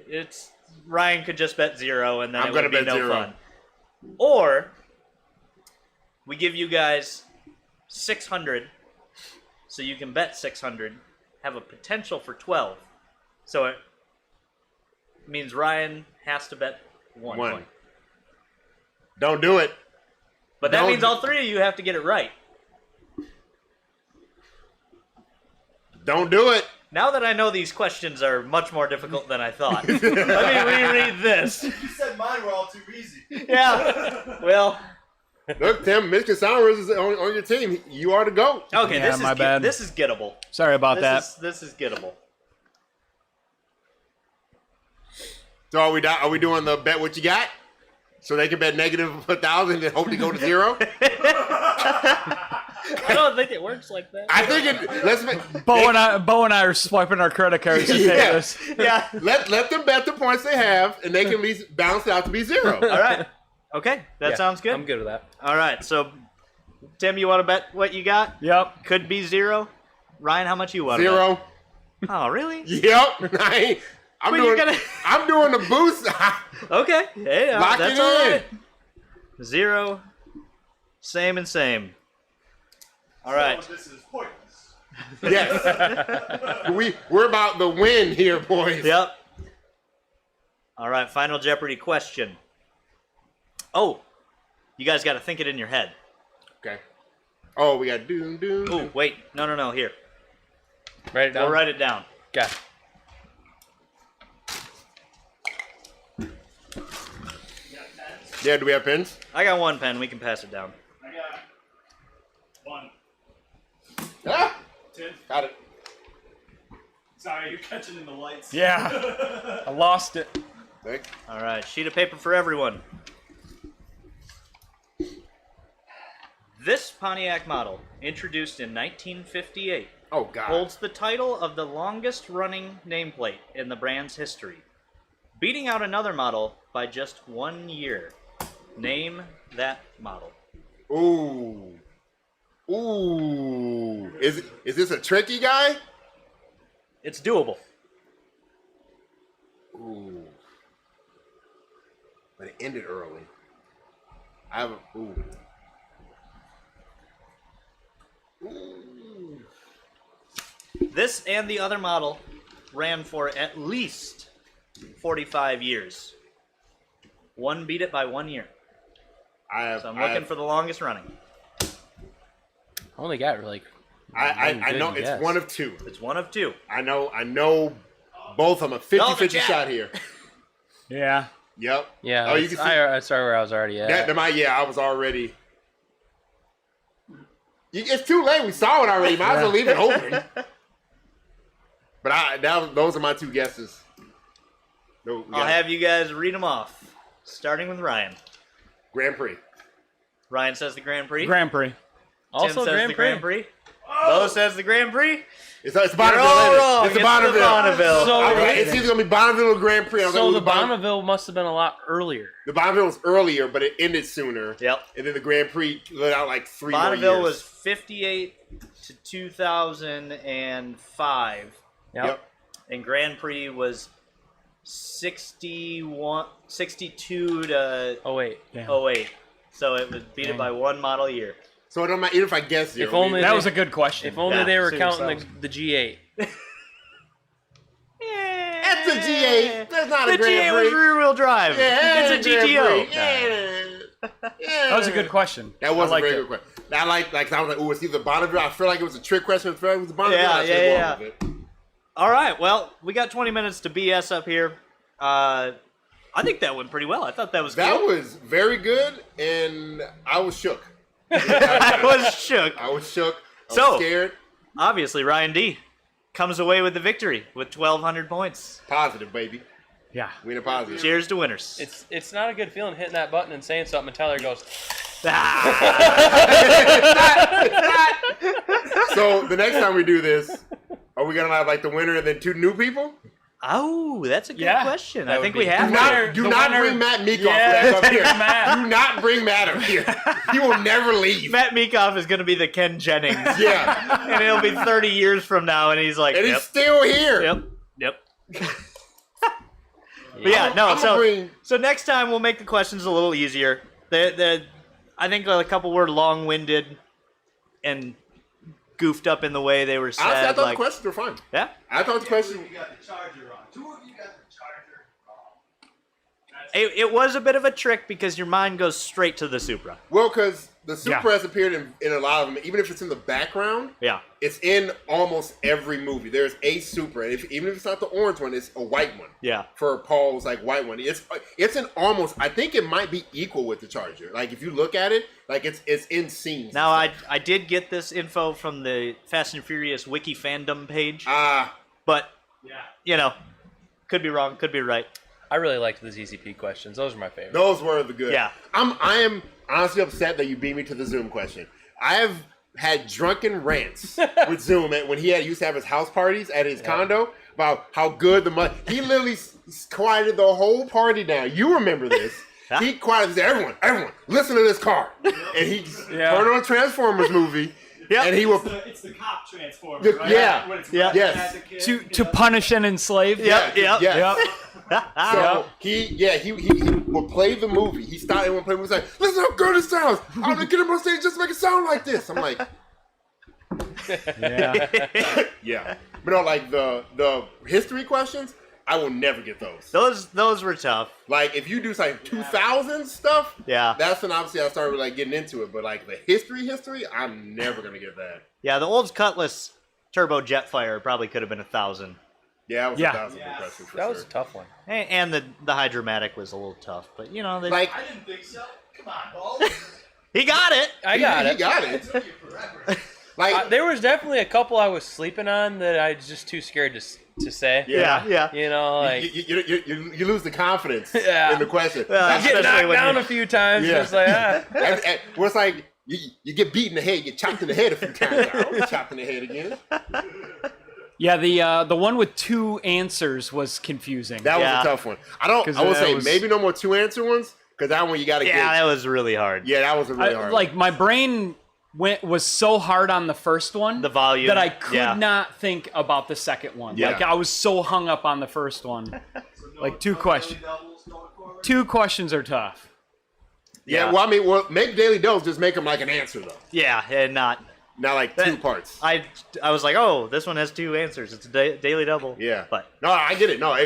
it's Ryan could just bet 0 and then I'm it gonna would be bet no 0. fun. Or we give you guys 600, so you can bet 600, have a potential for 12. So it means Ryan has to bet one One. point. Don't do it. But that Don't- means all 3 of you have to get it right. Don't do it. Now that I know these questions are much more difficult than I thought, let me reread this. You said mine were all too easy. Yeah. Well, Look, Tim, Mr. Sound Wizard is on your team. You are the GOAT. okay, Yeah, my bad. this is gettable. Sorry about that. This is gettable. So are we doing the bet what you got? So they can bet negative 1,000 and hope to go to 0? I don't think it works like that. I think it. Bo and I are swiping our credit cards to pay Yeah. this. Yeah. Let them bet the points they have, and they can at least balance it out to be 0. All right. Okay, that Yeah, sounds good. I'm good with that. All right, so Tim, you want to bet what you got? Yep. Could be 0. Ryan, how much you want? to 0. bet? Oh, really? Yep. I'm But you're doing. gonna- I'm doing the boost. Okay. Hey, Lock that's it all in. right. 0. Same and same. All right. So this is pointless. Yes. We're about the win here, boys. Yep. All right, final Jeopardy question. Oh, you guys got to think it in your head. Okay. Oh, we got doom. Oh, wait. No. Here. Write it down. We'll write it down. Okay. Yeah. Do we have pens? I got 1 pen. We can pass it down. I got 1. Ah, 10. got it. Sorry, you're catching in the lights. Yeah. I lost it. Thank- All right, sheet of paper for everyone. This Pontiac model, introduced in 1958, Oh God. holds the title of the longest running nameplate in the brand's history, beating out another model by just 1 year. Name that model. Ooh. Is this a tricky guy? It's doable. Ooh. But it ended early. I have a ooh. Ooh. This and the other model ran for at least 45 years. One beat it by 1 year. So I'm looking for the longest running. I only got like. I good know it's guess. one of 2. It's one of 2. I know both of them. A 50-50 Jack. shot here. Yeah. Yep. Yeah. Oh, you can see. I started where I was already at. I was already. It's too late. We saw it already. Might as well leave it open. But those are my 2 guesses. No, I'll have you guys read them off, starting with Ryan. Grand Prix. Ryan says the Grand Prix. Grand Prix. Tim Also, says Grand the Prix. Grand Prix. Bo says the Grand Prix. It's You're Bonneville. all ain't it? wrong. It's the Bonneville. Bonneville. So- It's either gonna be Bonneville or Grand Prix. I was So like, the ooh, Bonneville must have been a lot earlier. The Bonneville was earlier, but it ended sooner. Yep. And then the Grand Prix let out like 3 Bonneville more years. was 58 to 2005, Yep. and Grand Prix was 62 to Oh wait. 08. So it was beat it by 1 model year. So it don't matter even if I guess zero. If only That they- was a good question. If only Yeah, they were seriously, counting the G8. That's the G8. That's not The a Grand G8 Prix. was rear-wheel drive. Yeah, It's a Grand GTO. Prix. Yeah. That was a good question. That was I a liked very it. good question. I I was like, ooh, it's either Bonneville. I feel like it was a trick question. I feel like it was Bonneville. Yeah, I should've yeah, gone with it. All right, well, we got 20 minutes to BS up here. I think that went pretty well. I thought that was That cool. was very good, and I was shook. I was shook. I was shook. I was So- scared. Obviously, Ryan D comes away with the victory with 1,200 points. Positive, baby. Yeah. We in a positive. Cheers to winners. It's not a good feeling hitting that button and saying something and Tyler goes, So the next time we do this, are we gonna have like the winner and then two new people? Oh, that's a good Yeah, question. that I would think be- we have Do one. not, do the not winner- bring Matt Meekoff Yeah, back up here. Matt. Do not bring Matt up here. He will never leave. Matt Meekoff is going to be the Ken Jennings. Yeah, And it'll be 30 years from now, and he's like, and yep, he's still here. yep. But yeah, no, I'm gonna bring- so next time we'll make the questions a little easier. I think a couple were long-winded and goofed up in the way they were said. Honestly, I thought like, the questions were fine. yeah? I thought the questions. You got the charger wrong. Two of you got the charger wrong. It was a bit of a trick because your mind goes straight to the Supra. Well, because the Supra Yeah. has appeared in a lot of them, even if it's in the background. Yeah. It's in almost every movie. There's a Supra, and even if it's not the orange one, it's a white one. Yeah. For Paul's like white one, it's in almost. I think it might be equal with the Charger. Like if you look at it, like it's in scenes. Now, I did get this info from the Fast and Furious Wiki fandom page, but, could be wrong, could be right. I really liked the ZZP questions. Those are my favorite. Those were the good. Yeah. I am honestly upset that you beat me to the Zoom question. I have had drunken rants with Zoom when he used to have his house parties at his condo about how good the money. He literally quieted the whole party down. You remember this? He quieted everyone, listen to this car, and he turned on a Transformers movie. Yep. And he will. It's the cop transformer, The- right? yeah. When it's Yeah. Yes. To punish and enslave. Yep. Yes. So he will play the movie. He started and play the movie. He's like, listen how good it sounds. I'm gonna get him on stage just to make it sound like this. I'm like, Yeah. yeah. But no, like the history questions, I will never get those. Those were tough. Like if you do like 2000 stuff, Yeah. that's when obviously I started like getting into it. But like the history, I'm never gonna get that. Yeah, the old Cutlass Turbo Jetfire probably could have been 1,000. Yeah, it was Yeah. 1,000 questions for That sure. was a tough one. And the Hydromatic was a little tough, but they, Like I didn't think so. Come on, Balls. he got it. I got he it. got It it. took you forever. Like There was definitely a couple I was sleeping on that I was just too scared to say. Yeah. You know, like you lose the confidence Yeah. in the question. Yeah. get Especially knocked when down you- a few times. Yeah. It's like, Well, it's like you get beat in the head, you get chopped in the head a few times. I don't get chopped in the head again. Yeah, the one with two answers was confusing. That Yeah. was a tough one. I will 'Cause say that was- maybe no more 2 answer ones because that one you got to Yeah, get. that was really hard. Yeah, that was a really hard. like my brain was so hard on the first one, The volume, that I could yeah. not think about the second one. Yeah. Like I was so hung up on the first one. Like two questions. Doubles going forward. Two questions are tough. yeah. Well, I mean, make daily doubles. Just make them like an answer though, Yeah, and not. not like 2 parts. I was like, oh, this one has 2 answers. It's a daily double. Yeah, But no, I get it. No,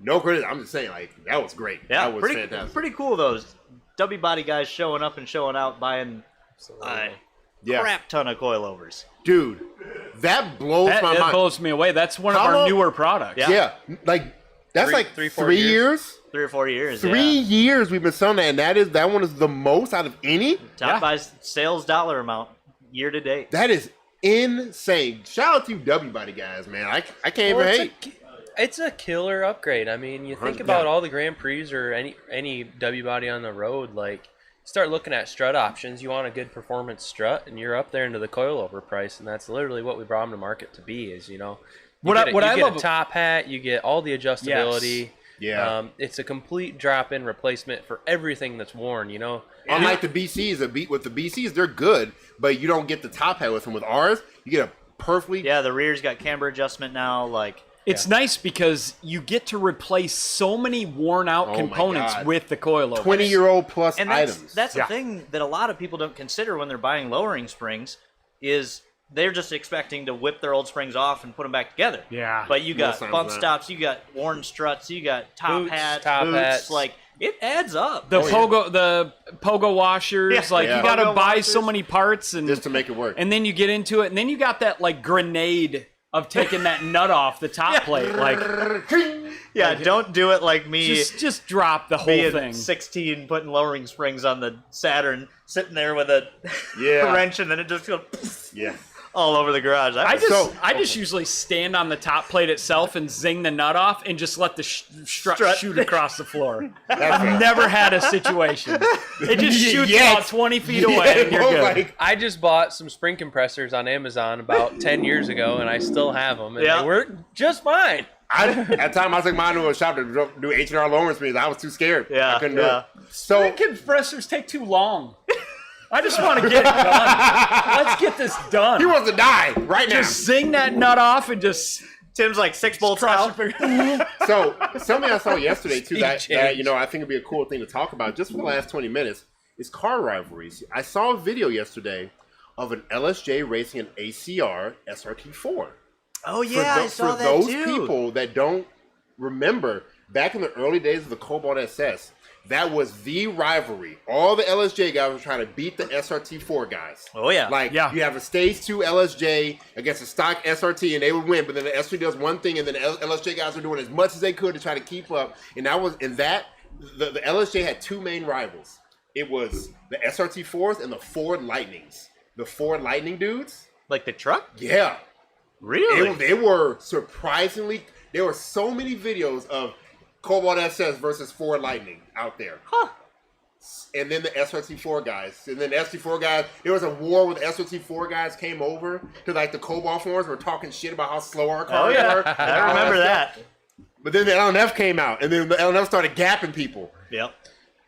no credit. I'm just saying, like that was great. yeah, that was pretty fantastic. pretty cool. Those W body guys showing up and showing out, buying a Yeah, crap ton of coilovers. dude, that blows That my mind. blows me away. That's one How of our long- newer products. Yeah. Yeah, like that's like 3, 4 3 years. years. 3 or 4 years. 3 yeah. years we've been selling that, and that one is the most out of any. Top Yeah. by sales dollar amount year to date. That is insane. Shout out to you, W body guys, man. I can't Well, even hate. it's a killer upgrade. I mean, you think 100%. about all the Grand Prix or any W body on the road, like start looking at strut options. You want a good performance strut, and you're up there into the coilover price, and that's literally what we brought them to market to be. Is you What I get love- a top hat, you get all the adjustability. Yeah. It's a complete drop-in replacement for everything that's worn. Unlike the BCs, with the BCs, they're good, but you don't get the top hat with them. With ours, you get a perfectly. Yeah, the rear's got camber adjustment now. Like It's nice because you get to replace so many worn-out Oh my components God. with the coilover. 20-year-old plus And items. that's the thing that a lot of people don't consider when they're buying lowering springs is they're just expecting to whip their old springs off and put them back together. Yeah. But you got times bump not. stops, you got worn struts, you got top Boots, hats, top boots. hats. Like, it adds up. The pogo washers, Yeah. like Yeah. you got to Pogo buy so washers. many parts, and just to make it work. and then you get into it, and then you got that like grenade of taking that nut off the top plate, like Yeah, don't do it like me. just drop the whole being thing. 16, putting lowering springs on the Saturn, sitting there with a Yeah. wrench, and then it just goes Yeah. all over the garage. I So- just usually stand on the top plate itself and zing the nut off and just let the strut Strut. shoot across the floor. That's I've never had a situation. It just shoots Yes. about 20 feet away and you're bro, good. like, I just bought some spring compressors on Amazon about 10 years ago, and I still have them, and Yeah. they work just fine. at the time I took mine to a shop to do H&R lowering springs. I was too scared. Yeah, I couldn't do yeah. it. So Spring compressors take too long. I just want to get it done. Let's get this done. he wants to die right now. Just zing that nut off and just Tim's like 6 bolts cross out. your fingers. So something I saw yesterday too that change. you know I think would be a cool thing to talk about just for the last 20 minutes is car rivalries. I saw a video yesterday of an LSJ racing an ACR SRT4. Oh, yeah, I saw for that those too. people that don't remember, back in the early days of the Cobalt SS, that was the rivalry. All the LSJ guys were trying to beat the SRT4 guys. Oh, yeah. Like, Yeah. you have a Stage 2 LSJ against a stock SRT, and they would win, but then the SRT does one thing, and then the LSJ guys were doing as much as they could to try to keep up. And the LSJ had two main rivals. It was the SRT4s and the Ford Lightnings. The Ford Lightning dudes, Like the truck? yeah. Really? They were surprisingly. There were so many videos of Cobalt SS versus Ford Lightning out there. Huh. And then the SRT4 guys. And then the SRT4 guys, there was a war where the SRT4 guys came over to like the Cobalt forums and were talking shit about how slow our Oh, cars yeah. were. I remember that. But then the LNF came out, and then the LNF started gapping people. Yep.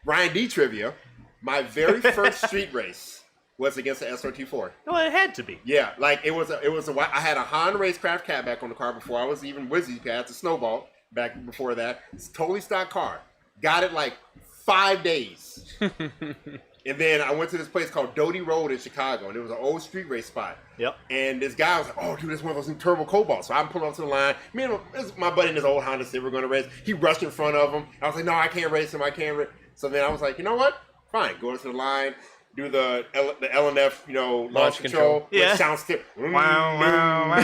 Ryan D trivia, my very first street race was against the SRT4. Well, it had to be. Yeah, like it was I had a Honda Racecraft catback on the car before I was even with ZZP. I had the Snowball back before that. It's a totally stock car. Got it like 5 days. And then I went to this place called Doty Road in Chicago, and it was an old street race spot. Yep. And this guy was like, "Oh, dude, this is one of those new turbo Cobalts." So I'm pulling up to the line. Me and my buddy in his old Honda Civic were going to race. He rushed in front of him. I was like, "No, I can't race him. I can't race." So then I was like, "You know what? Fine. Go to the line, do the LNF, launch control. Yeah. Sound stick. Wow, wow, wow.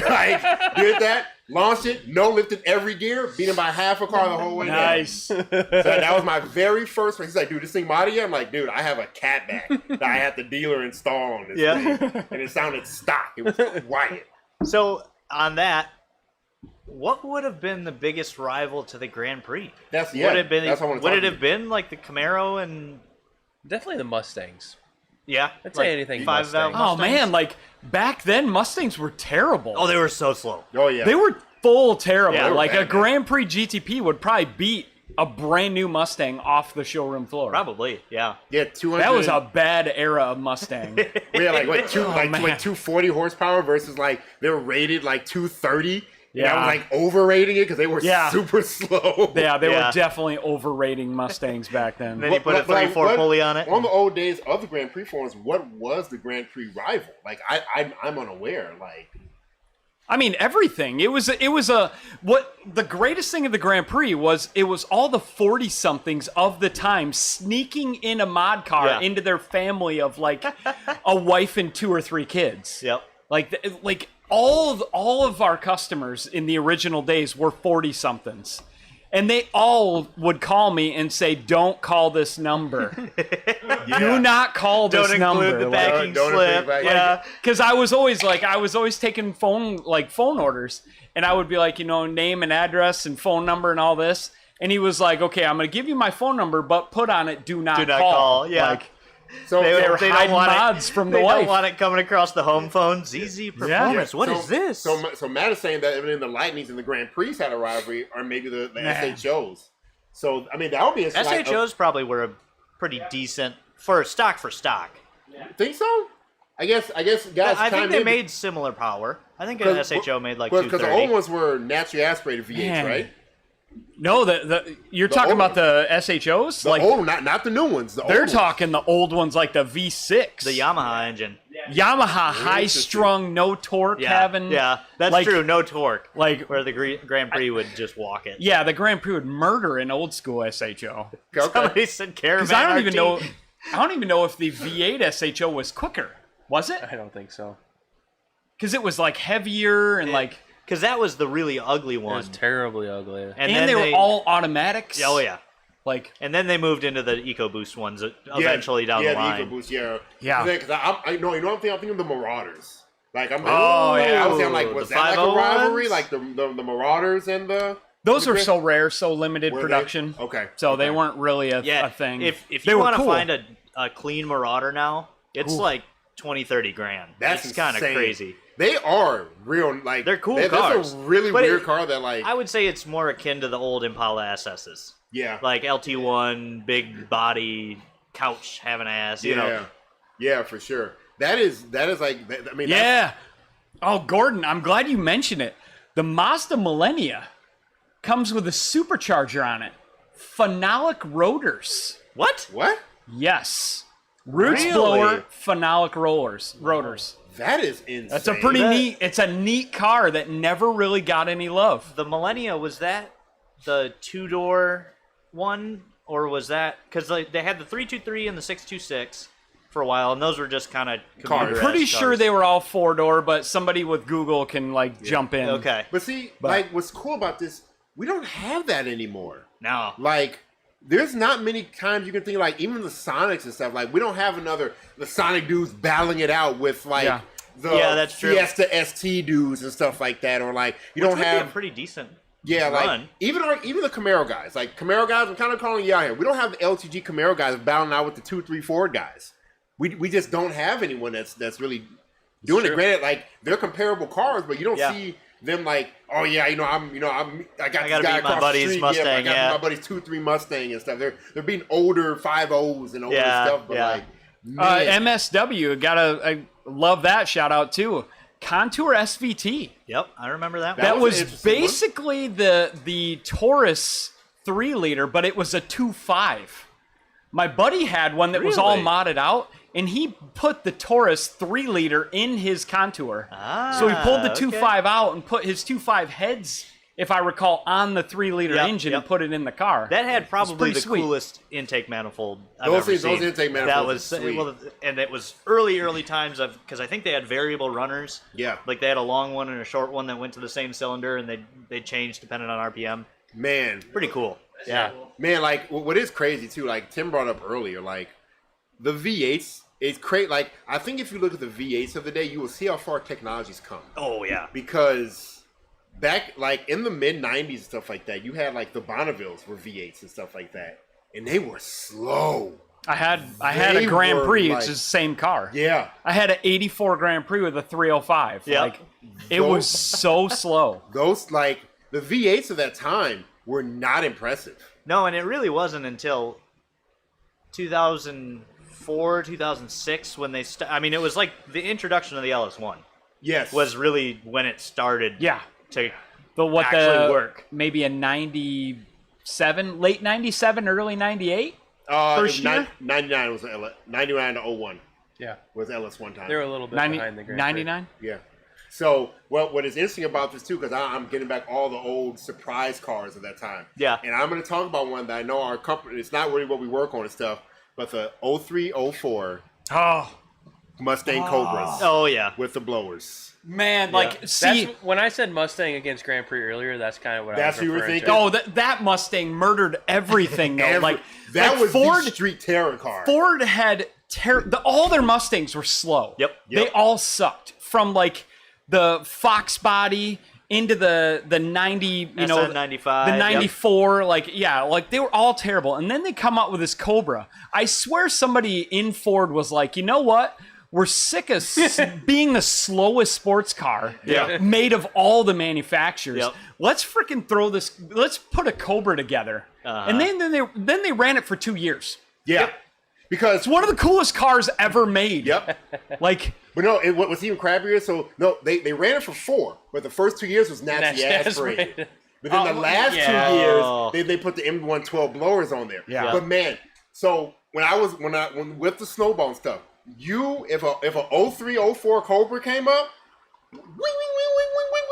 Like, did that. Launched it. No lifted every gear. Beat him by half a car the whole way down. Nice. So that was my very first race. He's like, "Dude, this thing modded you?" I'm like, "Dude, I have a catback that I had the dealer install on this Yeah. thing." And it sounded stock. It was quiet. So, on that, what would have been the biggest rival to the Grand Prix? That's Would it have been? That's what I want to Would talk it to have been like the Camaro and Definitely the Mustangs. yeah? I'd like say anything 5-valve Mustang. Oh man, like back then Mustangs were terrible. Oh, they were so slow. you. Oh yeah. They were full terrible. Yeah, they were like bad, a Grand Prix GTP would probably beat a brand new Mustang off the showroom floor. Probably, yeah. Yeah, 200. That was a bad era of Mustang. We had like what man. 240 horsepower versus like they were rated like 230. And I Yeah. was like overrating it because they were Yeah. super slow. Yeah, they Yeah. were definitely overrating Mustangs back then. And then you put a like, 34 pulley on it. On the old days of the Grand Prix forums, what was the Grand Prix rival? Like I'm unaware. Like I mean, everything. It was what the greatest thing of the Grand Prix was. It was all the 40-somethings of the time sneaking in a mod car Yeah. into their family of like a wife and 2 or 3 kids. Yep. Like all of our customers in the original days were 40-somethings. And they all would call me and say, "Don't call this number. Do not call this Don't number." include the Like, backing don't slip. include back- Yeah. because I was always taking phone orders, and I would be like, name and address and phone number and all this. And he was like, "Okay, I'm gonna give you my phone number, but put on it, do not call." Yeah. Like, so They were don't hiding want mods it, from the they wife. don't want it coming across the home phone. ZZPerformance. What is this? So Matt is saying that even the Lightnings and the Grand Prix had a rivalry, or maybe the SHOs. So I mean that would be a slight- SHOs probably were a pretty decent for stock. Think so? I guess guys. I think chimed they in. made similar power. I think an SHO made like because the 230. old ones were naturally aspirated V8s, Man. right? No, you're talking old about the SHOs? The old, not the new ones. The they're old talking the old ones like the V6. The Yamaha engine. Yamaha high-strung, no torque having. Yeah, that's like, true. No torque. Like Where the Grand Prix would just walk it. yeah, the Grand Prix would murder an old school SHO. Okay. Somebody said Caravan Because I don't RT. even know. I don't even know if the V8 SHO was quicker. Was it? I don't think so. Because it was like heavier and like. Because that was the really ugly It one. was terribly ugly. And then they were all automatics. Oh yeah. Like And then they moved into the EcoBoost ones eventually down the line. Yeah, the EcoBoost, yeah. Yeah. Because I know, I'm thinking of the Marauders. Like I'm. Oh, yeah. I was saying like, The was that like a 501s? rivalry? Like the Marauders and the. those were Okay. so rare, so limited Were they? production. Okay. So okay. they weren't really a Yeah. thing. If They you were want to cool. find a clean Marauder now, it's like 20, 30 grand. That's kind of insane. crazy. They are real, like They're cool That's cars. a really But weird car that, like, I would say it's more akin to the old Impala SS's. yeah, Like LT1, big body, couch having ass, you know. yeah, for sure. That is like, I mean, yeah. Oh, Gordon, I'm glad you mentioned it. The Mazda Millennia comes with a supercharger on it. Phenolic rotors. What? what? Yes. Roots Really? blower, phenolic rotors. That is insane. That's a pretty neat. It's a neat car that never really got any love. The Millennia, was that the two-door one? Or was that... Because like, they had the 323 and the 626 for a while, and those were just kind of Cars. Pretty sure they were all four-door, but somebody with Google can like jump in. Okay. But see, like, what's cool about this, we don't have that anymore. No. Like, there's not many times you can think, like, even the Sonics and stuff, like, we don't have the Sonic dudes battling it out with, like, Yeah. the Yeah, that's true. Fiesta ST dudes and stuff like that, or, like, you Which don't would be have... a pretty decent Yeah, like run. even the Camaro guys, I'm kind of calling you out here. We don't have the LTG Camaro guys battling out with the 2-3 Ford guys. We just don't have anyone that's really doing it. Granted, like they're comparable cars, but you don't see them like, oh yeah, I got this gotta guy beat my across buddy's the street. Mustang, I got my buddy's 2-3 Mustang and stuff. They're being older 5.0s and older stuff, but like man, MSW, I love that shout out too. Contour SVT. Yep, I remember that one. That was an was interesting one. basically the Taurus 3-liter, but it was a 2.5. My buddy had one that was all Really? modded out, and he put the Taurus 3-liter in his Contour. Ah, So he pulled the okay. 2.5 out and put his 2.5 heads, if I recall, on the 3-liter Yep, engine yep. and put it in the car. That had probably pretty the sweet. coolest intake manifold I've Those ever things- those seen. intake That manifolds was are sweet. well, and it was early times of because I think they had variable runners. Yeah. like they had a long one and a short one that went to the same cylinder, and they changed depending on RPM. man, Pretty cool. Yeah, man, like what is crazy too, like Tim brought up earlier, like the V8s. It's crazy. Like I think if you look at the V8s of the day, you will see how far technology's come. Oh yeah. Because back like in the mid 90s and stuff like that, you had like the Bonnevilles were V8s and stuff like that, and they were slow. I had a They Grand were Prix, like- it's just the same car. Yeah, I had an 84 Grand Prix with a 305. Yep. Like, it was so slow. those like the V8s of that time were not impressive. No, and it really wasn't until 2004, 2006 when they. I mean, it was like the introduction of the LS1 Yes, was really when it started. Yeah. To But what actually work. Maybe a 97, late 97, early 98? First year? 99 was 99 to 01 Yeah, was LS one time. they were a little bit 90, behind the Grand 99? Yeah. So what is interesting about this too, because I'm getting back all the old surprise cars of that time. Yeah. And I'm going to talk about one that I know our company. It's not really what we work on and stuff, but the 03, 04 Oh, Mustang Cobras Oh yeah. with the blowers. man. Like, That's see. when I said Mustang against Grand Prix earlier. That's kind of what That's I what was you were referring thinking? to. Oh, that Mustang murdered everything, though. That like was Ford. the street terror car. Ford had all their Mustangs were slow. Yep. They all sucked from like the Fox body into the 90, you know, SN95, the yep. 94, like they were all terrible. And then they come out with this Cobra. I swear somebody in Ford was like, you know what? We're sick of being the slowest sports car made of all the manufacturers. Yep. Let's freaking throw this. Let's put a Cobra together. And then they ran it for 2 years. Yeah. Because It's one of the coolest cars ever made. Yep. Like But no, what's even crappier, so no, they ran it for 4, but the first 2 years was naturally aspirated. But then the last 2 years, they put the M112 blowers on there. Yeah. But man, so when with the snowball and stuff, if a 03, 04 Cobra came up,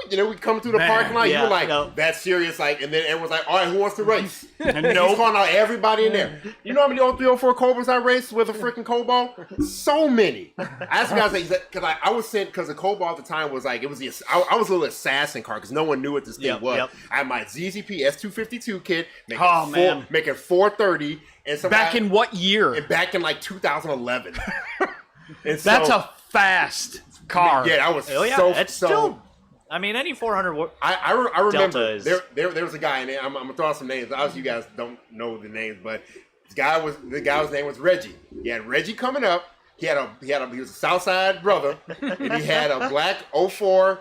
we come through the parking lot, you were like, that's serious, like, and then everyone's like, all right, who wants to race? And he's calling out everybody in there. You know how many 03, 04 Cobras I raced with a freaking Cobalt? So many. I asked the guys, because I was sent, because the Cobalt at the time was like, I was a little assassin car, because no one knew what this thing was. Yep. I had my ZZP S252 kit, making 430. And back in what year? And back in like 2011. And that's a fast car. Yeah, I was still. I mean, any 400. I remember is... there was a guy, and I'm gonna throw out some names. Obviously, you guys don't know the names, but the guy's name was Reggie. He had Reggie coming up. He was a Southside brother, and he had a black 04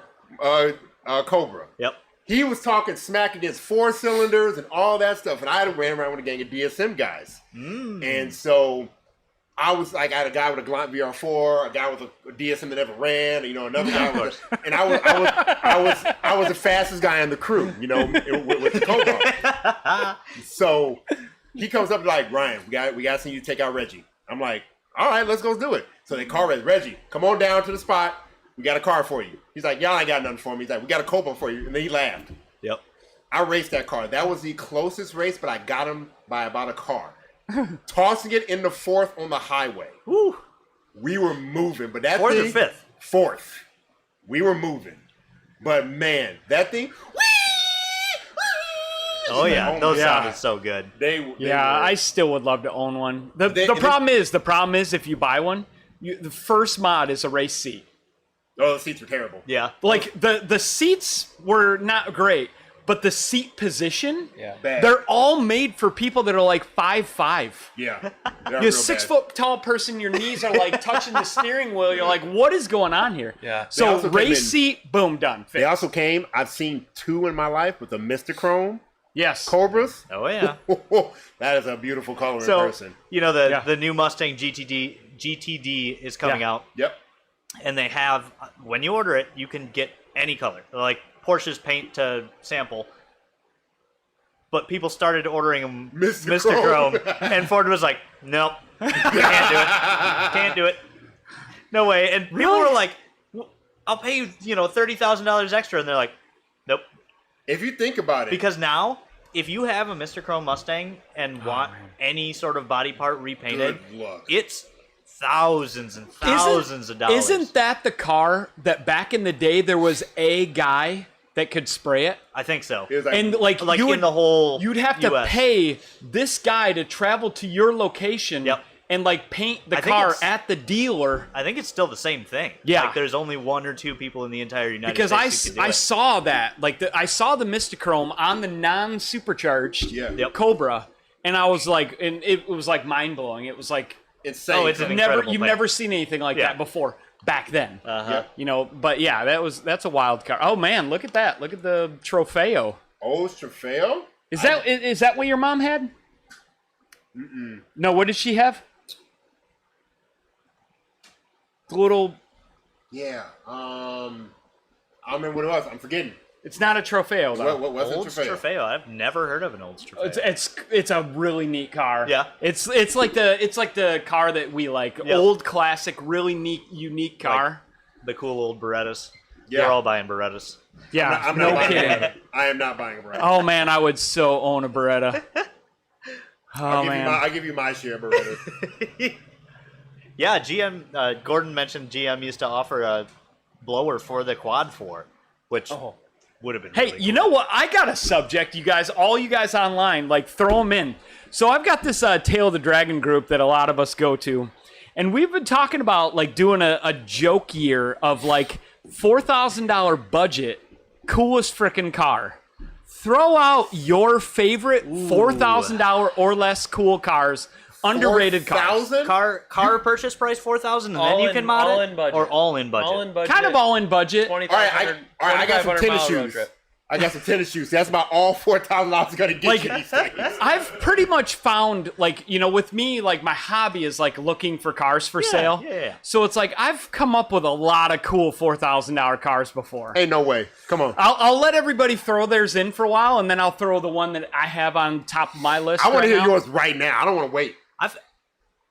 Cobra. Yep. He was talking smack against 4 cylinders and all that stuff, and I ran around with a gang of DSM guys, and so. I had a guy with a Glant VR4, a guy with a DSM that never ran, another guy with and I was the fastest guy in the crew, with the Cobalt. So he comes up like, Ryan, we got to see you take out Reggie. I'm like, all right, let's go do it. So they call Reggie, come on down to the spot. We got a car for you. He's like, y'all ain't got nothing for me. He's like, we got a Cobalt for you. And then he laughed. Yep. I raced that car. That was the closest race, but I got him by about a car. Tossing it in the 4th on the highway. Woo. We were moving, but that 4th thing, or 5th? 4th. We were moving. But man, that thing. Oh yeah, those sounded so good. I still would love to own one. The problem is if you buy one, the first mod is a race seat. Oh, the seats were terrible. Yeah. Like the seats were not great. But the seat position, bad. They're all made for people that are like 5'5". Yeah. You're a 6 foot tall person, your knees are like touching the steering wheel. You're like, what is going on here? Yeah. So race seat, boom, done. Fixed. They also came, I've seen 2 in my life with the Mr. Chrome. Yes. Cobras. Oh yeah. That is a beautiful color in person. The new Mustang GTD is coming out. Yep. And they have, when you order it, you can get any color. Like Porsche's paint to sample. But people started ordering them Mr. Chrome. And Ford was like, nope. Can't do it. Can't do it. No way. And people were like, I'll pay you, $30,000 extra. And they're like, nope. If you think about it. Because now, if you have a Mr. Chrome Mustang and want any sort of body part repainted, it's thousands and thousands of dollars. Isn't that the car that back in the day there was a guy that could spray it? I think so. And like you in the whole you'd have to US. pay this guy to travel to your location and like paint the car at the dealer. I think it's still the same thing. Yeah. Like there's only 1 or 2 people in the entire United States. Because I saw that. Like I saw the Mistachrome on the non-supercharged Cobra, and I was like, and it was like mind blowing. It was like insane. Oh, it's an incredible you've thing. never seen anything like that before. Back then, but that's a wild car. Oh man, look at that! Look at the Trofeo. Oh, Trofeo? Is that what your mom had? Mm-mm. No, what did she have? The little. Yeah. I don't remember what it was. I'm forgetting. It's not a Trofeo though. What was Olds it? Trofeo? I've never heard of an Olds Trofeo. It's a really neat car. Yeah. It's like the car that we like. Yep. Old classic, really neat, unique car. Like the cool old Berettas. Yeah. You're all buying Berettas. Yeah. I'm no not buying kidding. a Beretta. I am not buying a Beretta. Oh man, I would so own a Beretta. I'll give you my share of Beretta. Yeah, GM. Gordon mentioned GM used to offer a blower for the Quad 4, which would have been. Hey, really you cool. know what? I got a subject, you guys. All you guys online, like throw them in. So I've got this Tail of the Dragon group that a lot of us go to, and we've been talking about like doing a joke year of like $4,000 budget, coolest frickin' car. Throw out your favorite $4,000 or less cool cars. Underrated cars. Car purchase price $4,000, and then you can mod it, budget. or all in budget. All in budget. Kind of all in budget. All right, I got some tennis shoes. I got some tennis shoes. That's about all $4,000 is gonna get Like, you these days. I've pretty much found, like, you know, with me, like, my hobby is, like, looking for cars for sale. yeah. So it's like, I've come up with a lot of cool $4,000 cars before. Ain't no way. Come on. I'll let everybody throw theirs in for a while, and then I'll throw the one that I have on top of my list. I want to hear now. yours right now. I don't want to wait.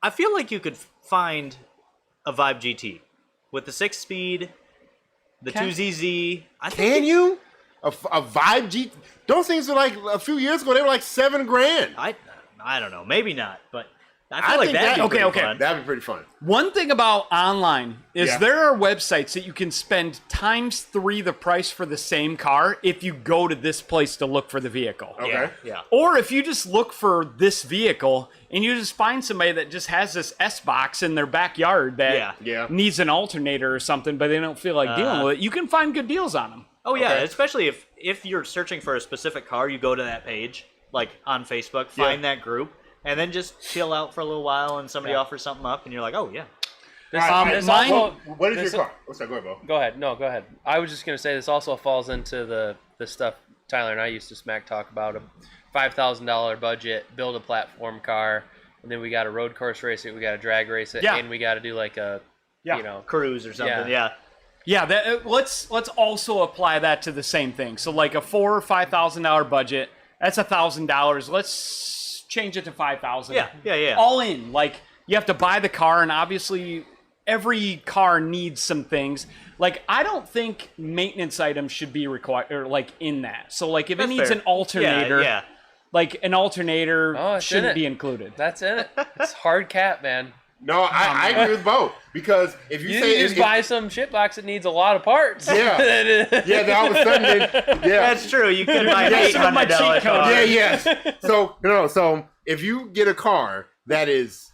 I feel like you could find a Vibe GT with the 6-speed, the Can- 2ZZ. Can you? A Vibe G? Those things were like a few years ago. They were like $7,000. I don't know. Maybe not, but I feel like that'd be okay, pretty okay. fun. That'd be pretty fun. One thing about online is Yeah. there are websites that you can spend ×3 the price for the same car if you go to this place to look for the vehicle. Okay. Yeah. Or if you just look for this vehicle and you just find somebody that just has this S-Box in their backyard that Yeah. needs an alternator or something, but they don't feel like dealing with it, you can find good deals on them. Oh yeah, Okay. especially if you're searching for a specific car, you go to that page, like on Facebook, find that group, and then just chill out for a little while, and somebody offers something up, and you're like, oh yeah. This mine- also, What is this- your car? What's that? Go ahead, Bo. Go ahead. No, go ahead. I was just gonna say this also falls into the stuff Tyler and I used to smack talk about. A $5,000 budget, build a platform car, and then we got to road course race it, we got to drag race it, Yeah. and we got to do like a, Yeah. you know, Cruise or something. Yeah. Yeah, let's also apply that to the same thing. So like a $4,000 or $5,000 budget, that's $1,000. Let's change it to $5,000. Yeah. All in. Like you have to buy the car, and obviously every car needs some things. Like I don't think maintenance items should be required or like in that. So like if That's it needs fair. an alternator, Yeah. like an alternator Oh, it's in shouldn't it. be included. that's it. It's hard cap, man. No, I agree with Bo because if you You say just buy some shit box that needs a lot of parts. Yeah. yeah, then all of a sudden, That's true. You could buy an my cheat $800 code. car. yes. So so if you get a car that is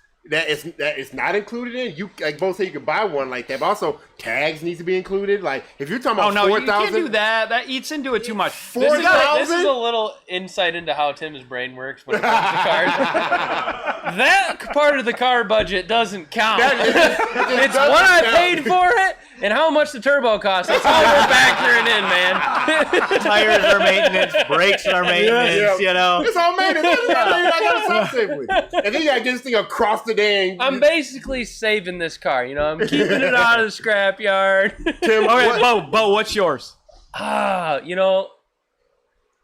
not included in, you like both say you could buy one like that, but also tags needs to be included. Like if you're talking about Oh no, you 4,000, can't do that. That eats into it too much. Four- This is, this is 4,000? a little insight into how Tim's brain works when it comes to cars. That part of the car budget doesn't count. It's what I paid for it and how much the turbo costs. That's all we're factoring in, man. Tires are maintenance, brakes are maintenance. You know. It's all maintenance. I got to stop safely. And then you got to get this thing across the dang. I'm basically saving this car. You know, I'm keeping it out of the scrapyard. Tim, All right, what- Bo, what's yours? You know,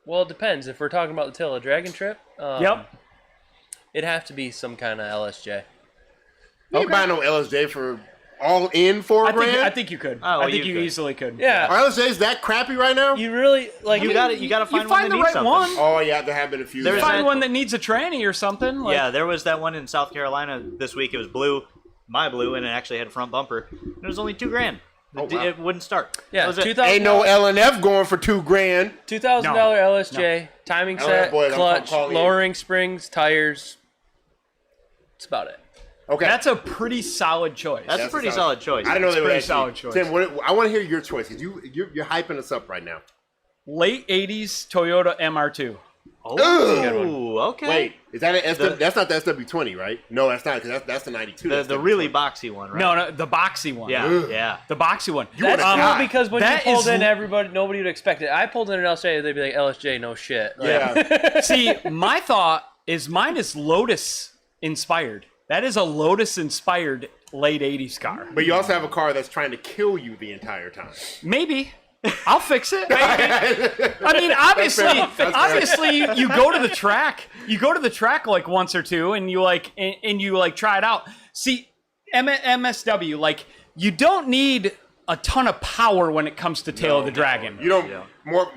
well, it depends. If we're talking about the Tilla Dragon Trip, Yep. it'd have to be some kind of LSJ. You ain't buy no LSJ for all in $4,000. I think you could. Oh, I think you could. easily could. Yeah, Are LSJs that crappy right now? you really like. You got to find one that the needs right something. one. Oh yeah, there have been a few. There's Find that- one that needs a tranny or something. Like, Yeah, there was that one in South Carolina this week. It was blue, my blue, and it actually had a front bumper. It was only $2,000. Oh, wow. It wouldn't start. Yeah, That was it. $2,000 Ain't no LNF going for $2,000. $2,000 LSJ, timing All right, set, boys, I'm clutch, calling you. lowering springs, tires. That's about it. Okay, That's a pretty solid choice. That's a That's pretty a solid choice. I didn't know they were pretty actually, solid choice. Tim, I want to hear your choice because you're hyping us up right now. Late 80s Toyota MR2. Oh, okay. Wait, is that that's not the SW20, right? No, that's not because that's the 92. the That's really boxy one, right? No, the boxy one. Yeah, Ugh. yeah. The boxy one. That's would've cool died. because when you That pulled is in, l- nobody would expect it. I pulled in an LSJ, they'd be like, LSJ, no shit. Like, Yeah. See, my thought is mine is Lotus inspired. That is a Lotus inspired late 80s car. But you also have a car that's trying to kill you the entire time. Maybe. I'll fix it. I mean, obviously, you go to the track. You go to the track like once or two, and you like try it out. See, MSW, like you don't need a ton of power when it comes to Tail of the Dragon. You don't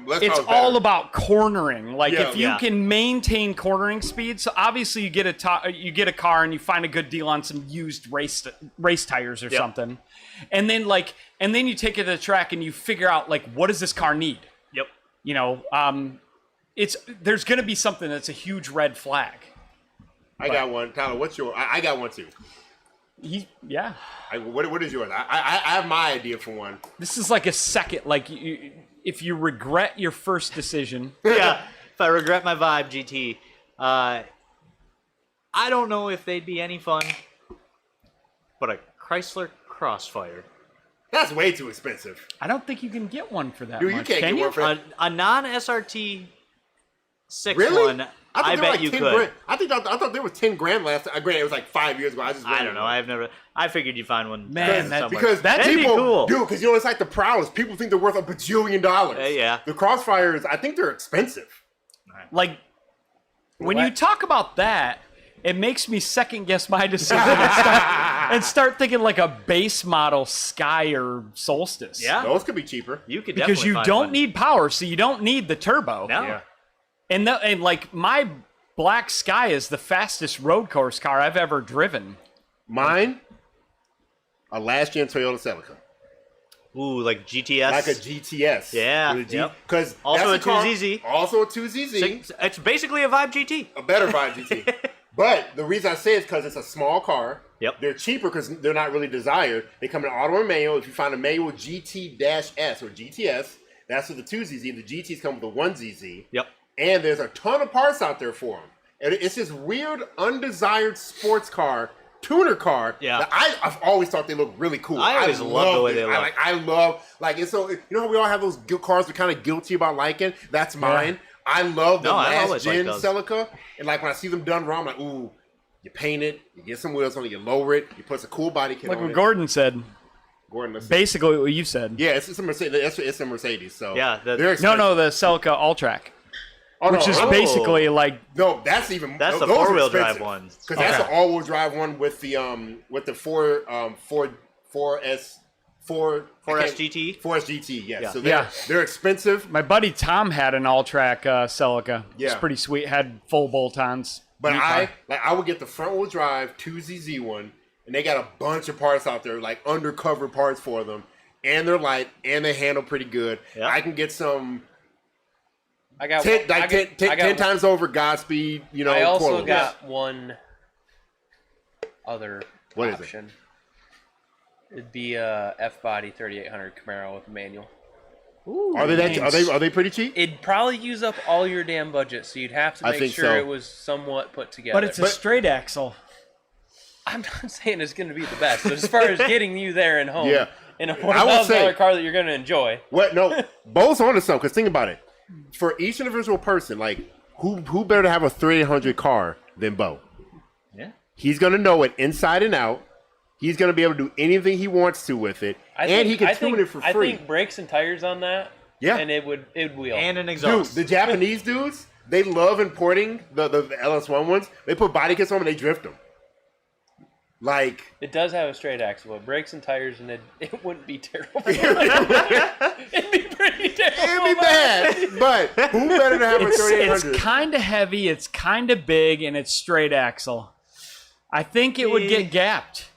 less It's power's better. all about cornering. Like Yeah. if you Yeah. can maintain cornering speed, so obviously you get a car and you find a good deal on some used race tires or something, and then you take it to the track and you figure out like what does this car need? Yep. You know, there's going to be something that's a huge red flag. I got one. Tyler, what's your? I got one too. Yeah, What is yours? I have my idea for one. this is like a second. Like if you regret your first decision, Yeah. If I regret my Vibe GT, I don't know if they'd be any fun, but a Chrysler Crossfire. That's way too expensive. I don't think you can get one for that Dude, you much. can't Can get you? one for that. A non-SRT 6 Really? one, I they were bet like you 10 could. grand. I thought there was 10 grand last time. Granted, it was like 5 years ago. I don't know. I figured you'd find one. Man, somewhere. Because That'd be people, cool. dude, because you know it's like the Prowlers. People think they're worth $1 bajillion. Yeah. The Crossfires, I think they're expensive. Like, when you talk about that, it makes me second guess my decision and start thinking like a base model Sky or Solstice. Yeah. Those could be cheaper. You could Because definitely you find don't one. need power, so you don't need the turbo. No. Yeah. And like my Black Sky is the fastest road course car I've ever driven. Mine, a last gen Toyota Celica. Ooh, like GTS. Like a GTS. Yeah, With a yep. Because Also that's a car- 2ZZ. Also a 2ZZ. It's basically a Vibe GT. A better Vibe GT. But the reason I say it is because it's a small car. Yep. They're cheaper because they're not really desired. They come in auto and manual. If you find a manual GT-S or GTS, that's with the 2ZZ. The GTs come with the 1ZZ. Yep. And there's a ton of parts out there for them. And it's this weird, undesired sports car, tuner car. Yeah. That I've always thought they look really cool. I always love the way they look. I love, it's so, you know how we all have those cars we're kind of guilty about liking? That's mine. I love the I last always gen liked those. Celica. And like when I see them done wrong, I'm like, ooh, you paint it, you get some wheels on it, you lower it, you put a cool body kit Like on what it. Gordon said. Gordon, listen. Basically what you said. Yeah, it's a Mercedes. It's a Mercedes. So Yeah, they're No, expensive. the Celica All-Track. Oh, Which no, is oh, basically like no, that's even That's the those are 4-wheel drive expensive. ones. Because that's the all-wheel drive one with the 4S GT. 4S GT. Yes. Yeah. So Yeah. they're expensive. my buddy Tom had an All-Track Celica. It's Yeah. pretty sweet. Had full bolt-ons. But Neat I car. would get the front-wheel drive 2ZZ one, and they got a bunch of parts out there, like undercover parts for them, and they're light and they handle pretty good. Yeah. I can get some. I got 10 one- I got- 10 times over Godspeed, I also coilovers. got one other What is it? option. It'd be a F-body 3800 Camaro with a manual. Are they that? Are they pretty cheap? It'd probably use up all your damn budget, so you'd have to I make think sure so. it was somewhat put together. But it's a straight axle. I'm not saying it's going to be the best, but as far as getting you there and home Yeah. in a I will say- $1,000 car that you're going to enjoy. What? No, Bo's on to something. Because think about it. For each individual person, like who better to have a 3800 car than Bo? Yeah. He's gonna know it inside and out. He's gonna be able to do anything he wants to with it, and he can tune it for I free. think brakes and tires on that. Yeah. And it would wheel. And an Dude, exhaust. the Japanese dudes, they love importing the LS1 ones. They put body kits on them and they drift them. Like, It does have a straight axle, but brakes and tires, and it wouldn't be terrible. It'd be pretty terrible. it'd be bad, but who better to have a It's 3800? kind of heavy, it's kind of big, and it's straight axle. I think it would get gapped.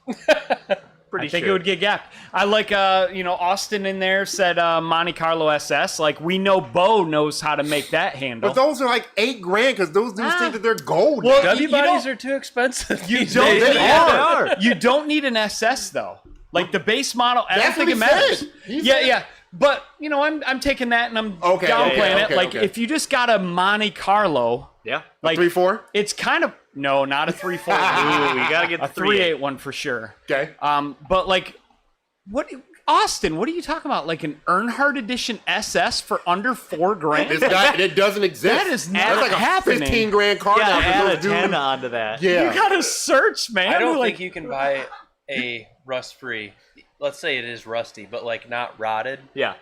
Pretty I think sure. it would get gapped. I like, Austin in there said Monte Carlo SS. Like, we know Bo knows how to make that handle. But those are like $8,000 because those dudes think that they're gold. Well, now. you W-bodies don't- are too expensive. You these don't days. need, They are. You don't need an SS though. Like the base model, I don't That's think it what he matters. said. He Yeah, said- yeah. But I'm taking that and I'm Okay, downplaying okay, it. okay, Like okay. if you just got a Monte Carlo, Yeah. like 3.4? it's kind of no, not a 3.4. Ooh, you gotta get a the 3.8. 3.8 one for sure. Okay. But like, what Austin? What are you talking about? Like an Earnhardt edition SS for under $4,000? It's not, it doesn't exist. That is That's not like a happening. $15,000 car Yeah, now. 'cause add those a 10 dudes- onto that. Yeah. You gotta search, man. I don't like, think you can buy a rust-free. Let's say it is rusty, but like not rotted. Yeah.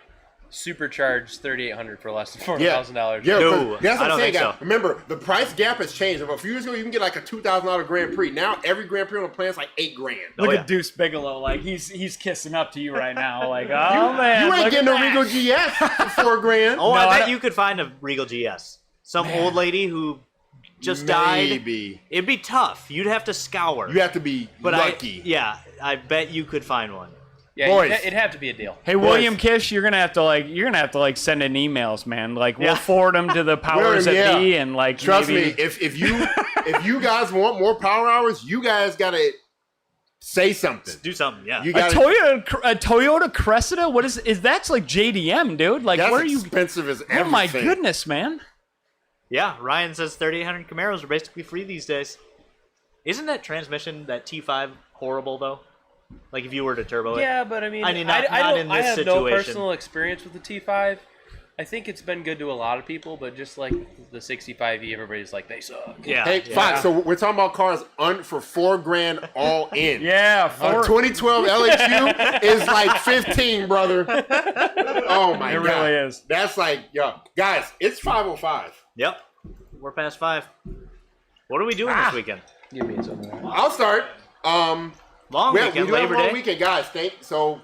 Supercharged 3800 for less than Yeah. $4,000. Yeah, No, 'cause that's I what I'm don't saying, think guys. so. Remember, the price gap has changed. About a few years ago, you can get like a $2,000 Grand Prix. Now, every Grand Prix on the planet's like $8,000. Look Oh, yeah. at Deuce Bigelow, like he's kissing up to you right now. Like, oh man, You ain't look getting a at Regal that. GS for $4,000. Oh, No, I I bet don't- you could find a Regal GS. Some old lady who just died. Maybe. It'd be tough. You'd have to scour. You have to be but lucky. I bet you could find one. Yeah, Boys. it'd have to be a deal. Hey, William Kish, you're gonna have to like send in emails, man. Like we'll Yeah. forward them to the powers that Yeah. be, and like Trust maybe, me, if you guys want more power hours, you guys gotta say something. Do something, yeah. You a gotta. Toyota Cressida. What is that's like JDM, dude? Like That's where are you? expensive as everything. Oh my goodness, man. Yeah, Ryan says 3800 Camaros are basically free these days. Isn't that transmission, that T5, horrible though? Like if you were to turbo it. Yeah, but I mean, I mean, not in I this have no situation. personal experience with the T5. I think it's been good to a lot of people, but just like the 65E, everybody's like, they suck. Yeah. Hey, fine. So we're talking about cars for $4,000 all in. Yeah, A 2012 LHU is like 15, brother. Oh my It god, really is. That's like, yo, guys, it's 5:05. Yep. We're past 5. What are we doing this weekend? Give me some of that. I'll start. Long We weekend, do have a Labor long Day. weekend, guys. So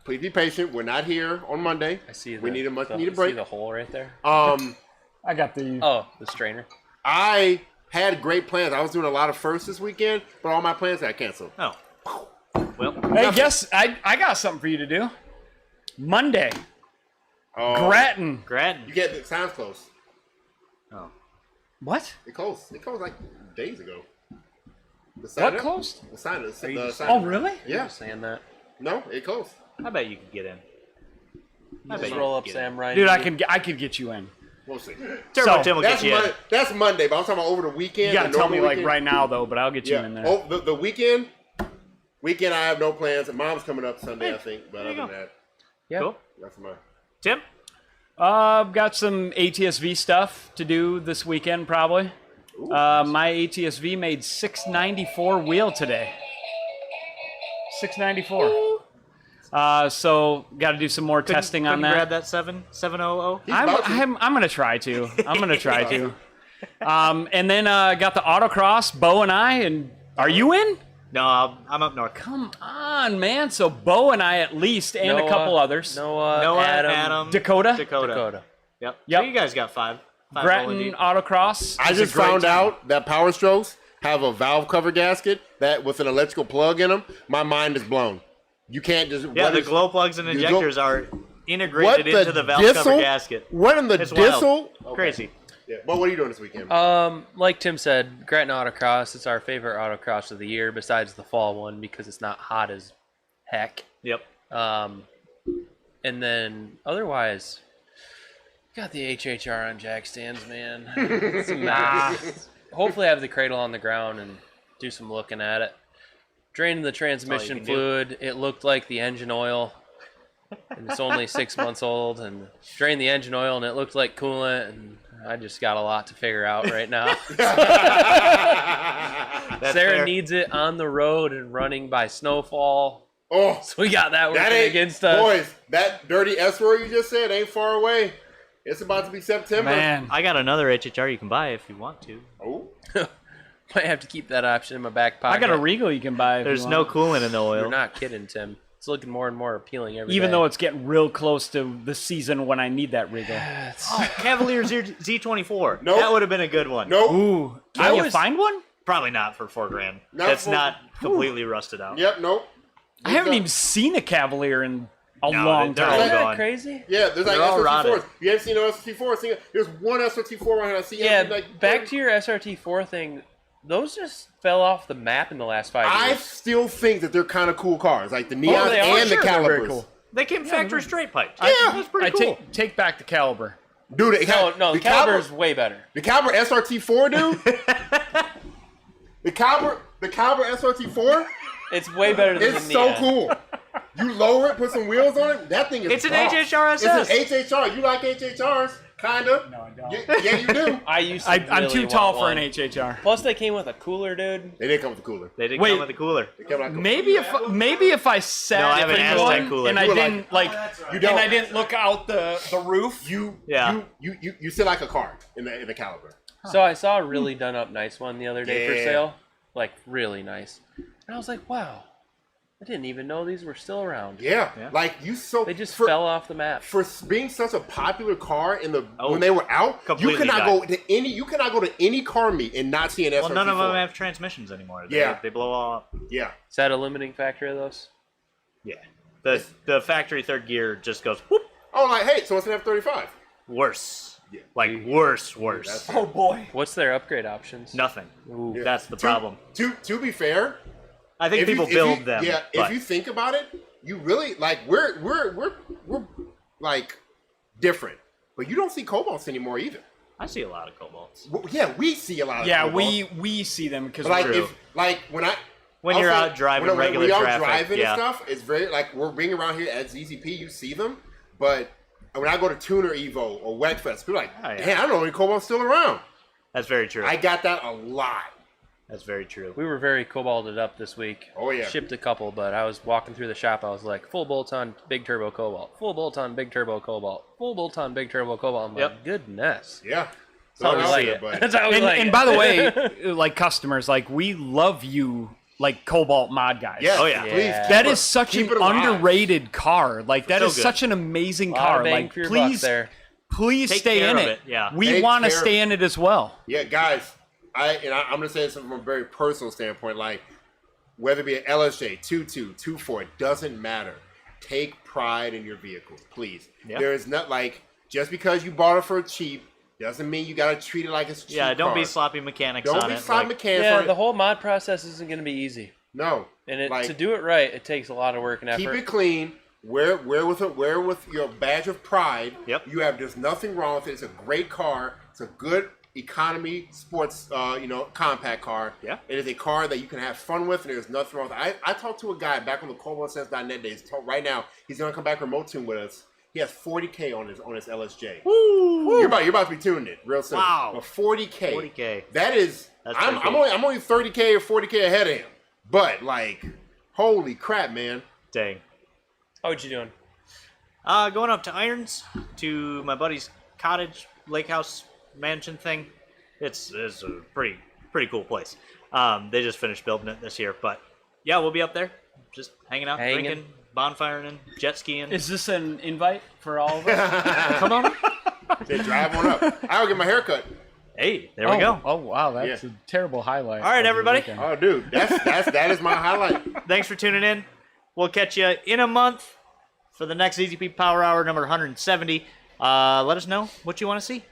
please be patient. We're not here on Monday. I see. We need a much the, needed See break. the hole right there? I got the. Oh, the strainer. I had great plans. I was doing a lot of firsts this weekend, but all my plans got canceled. Oh. Well, Hey, guess I got something for you to do. Monday, Oh, Grattan. Grattan. You get it sounds close. Oh. What? It closed. It closed like days ago. The What sign up? closed? The sign up. Are you The just- sign Oh, up. really? Yeah. Just saying that. No, it closed. I bet you could get in. I bet Just you roll could up get Sam Ryan. Dude, I could get you in. We'll see. Turbo So, Tim will get That's you in. that's Monday, but I'm talking about over the weekend. You gotta the tell me normal like weekend. right now though, but I'll get you Yeah. in there. Oh, the weekend. Weekend, I have no plans. Mom's coming up Sunday, I think. But other you than go. that, Yeah. Cool. that's my. Tim? I've got some ATSV stuff to do this weekend probably. My ATSV made 694 wheel today. 694. So got to do some more testing on Couldn't that. grab that 700? I'm gonna try to. I'm gonna try to. And then got the autocross. Bo and I. And are you in? No, I'm up north. Come on, man. So Bo and I at least, and a Noah, couple others. Noah, Adam, Dakota. Dakota. Yep. Yep. So you guys got 5. 5 Grattan indeed. autocross. I is a just great found team. out that Power Strokes have a valve cover gasket that with an electrical plug in them. My mind is blown. You can't just Yeah, what the is- glow plugs and you go- injectors are what integrated the into the valve cover diesel? gasket. What in the It's wild. diesel? Okay. Crazy. Yeah. But what are you doing this weekend? Like Tim said, Grattan Autocross. It's our favorite autocross of the year, besides the fall one because it's not hot as heck. Yep. And then otherwise, got the HHR on jack stands, man. Hopefully, I have the cradle on the ground and do some looking at it. Draining the transmission can do. fluid. It looked like the engine oil. And it's only 6 months old. And drained the engine oil, and it looked like coolant. And I just got a lot to figure out right now. That's Sarah fair. needs it on the road and running by snowfall. Oh, So we got that that working ain't against us. boys. That dirty S word you just said ain't far away. It's about to be September. Man. I got another HHR you can buy if you want to. Oh, Might have to keep that option in my back pocket. I got a Regal you can buy. If There's you no want. coolant in the You're oil. not kidding, Tim. It's looking more and more appealing every Even day. though it's getting real close to the season when I need that Regal. Oh, Cavalier Z24. Nope. That would have been a good one. nope. Ooh, can you find one? Probably not for $4,000. Not That's for- not completely rusted out. Yep, nope. I haven't even seen a Cavalier in a No, long they're time. all Isn't that gone. crazy? Yeah, there's like They're all SRT4s. rotted. You haven't seen no SRT4. There's one SRT4 right here. I see Yeah, every, like, back to your SRT4 thing. Those just fell off the map in the last 5 I years. still think that they're kind of cool cars, like the Neons they are. and Sure, the they're very Calibers. cool. They came factory straight piped. Yeah. That's pretty I cool. take back the Caliber. Dude, it No, the Caliber's way better. The Caliber SRT4, dude. the Caliber SRT4. It's way better than It's the so Neon. cool. You lower it, put some wheels on it. That thing is. It's an raw. HHR SS. It's an HHR. You like HHRs? Kinda. No, I don't. Yeah, you do. I used to I'm really too tall want for an one. HHR. Plus, they came with a cooler, dude. They did come with the cooler. They did Wait. come with a cooler. They came like a Maybe if I sat No, I have an in Aztec one cooler. and I You would didn't like like, You don't. and I didn't look out the roof. Yeah. You sit like a car in the Caliber. So I saw a really done up nice one the other day for Yeah. sale. Like, really nice. And I was like, wow. I didn't even know these were still around. Yeah. Yeah. Like you so They just for, fell off the map. for being such a popular car in the Oh, when they were out. You completely cannot died. go to any. You cannot go to any car meet and not see an SRT4. Well, none of them have transmissions anymore. Yeah. They blow all up. Yeah. Is that a limiting factor of those? Yeah. The factory third gear just goes whoop. Oh, like hey, so it's an F35. Worse. Yeah. Like worse. That's- Oh boy. What's their upgrade options? Nothing. Yeah. That's the To- problem. To be fair, I think people build them. Yeah, but if you think about it, you really like we're like different, but you don't see cobalts anymore either. I see a lot of cobalts. Yeah, we see a lot of Yeah, cobalts. we see them because But like True. if like when When you're Also, out driving when regular we out traffic, driving yeah. and stuff, it's very like we're being around here at ZZP. You see them, but when I go to Tuner Evo or Wegfest, people are like, Oh, yeah. "Hey, I don't know any Cobalt's still around." That's very true. I got that a lot. That's very true. We were very cobalted up this week. Oh, yeah. Shipped a couple, but I was walking through the shop. I was like, full bolt-on, big turbo cobalt. Full bolt-on, big turbo cobalt. Full bolt-on, big turbo cobalt. I'm Yep. like, goodness. Yeah. That's how we Not like out it. there, but- That's how we like And it. by the way, like customers, like we love you, like Cobalt mod guys. Yes, Oh, yeah. please. Yeah. That is such keep an it alive. underrated car. Like that So is good. such an amazing Lot of car. bang Like for your buck please, there. please Take stay care in of it. it, yeah. We Take want to care of stay in it as well. Yeah, guys, I'm going to say this from a very personal standpoint. Like, whether it be an LSJ, 2.2, 2.4, it doesn't matter. Take pride in your vehicle, please. Yeah. There is not, like, just because you bought it for cheap doesn't mean you got to treat it like it's a cheap Yeah, don't be car. sloppy mechanics Don't on be it. sloppy like, mechanics Yeah, on the it. whole mod process isn't going to be easy. No. And Like, to do it right, it takes a lot of work and effort. keep it clean. Wear with your badge of pride. Yep. There's nothing wrong with it. It's a great car. It's a good economy sports, compact car. Yeah. It is a car that you can have fun with, and there's nothing wrong with it. I talked to a guy back on the CobaltSense.net days. Right now, he's gonna come back remote tune with us. He has 40K on his LSJ. woo! You're about to be tuning it real soon. Wow. But 40K. 40K. That is. That's I'm pretty cool. only 30K or 40K ahead of him. But like, holy crap, man. Dang. How what you doing? Going up to Irons to my buddy's cottage, lake house mansion thing. It's a pretty cool place. They just finished building it this year, but yeah, we'll be up there, just hanging out, drinking, bonfiring, and jet skiing. Is this an invite for all of us? Come on. Say, drive on up. I'll get my hair cut. Hey, there we go. Oh wow, that's Yeah. a terrible highlight. All right, of the everybody. weekend. Oh, dude, that is my highlight. Thanks for tuning in. We'll catch you in a month for the next ZZP Power Hour number 170. Let us know what you want to see.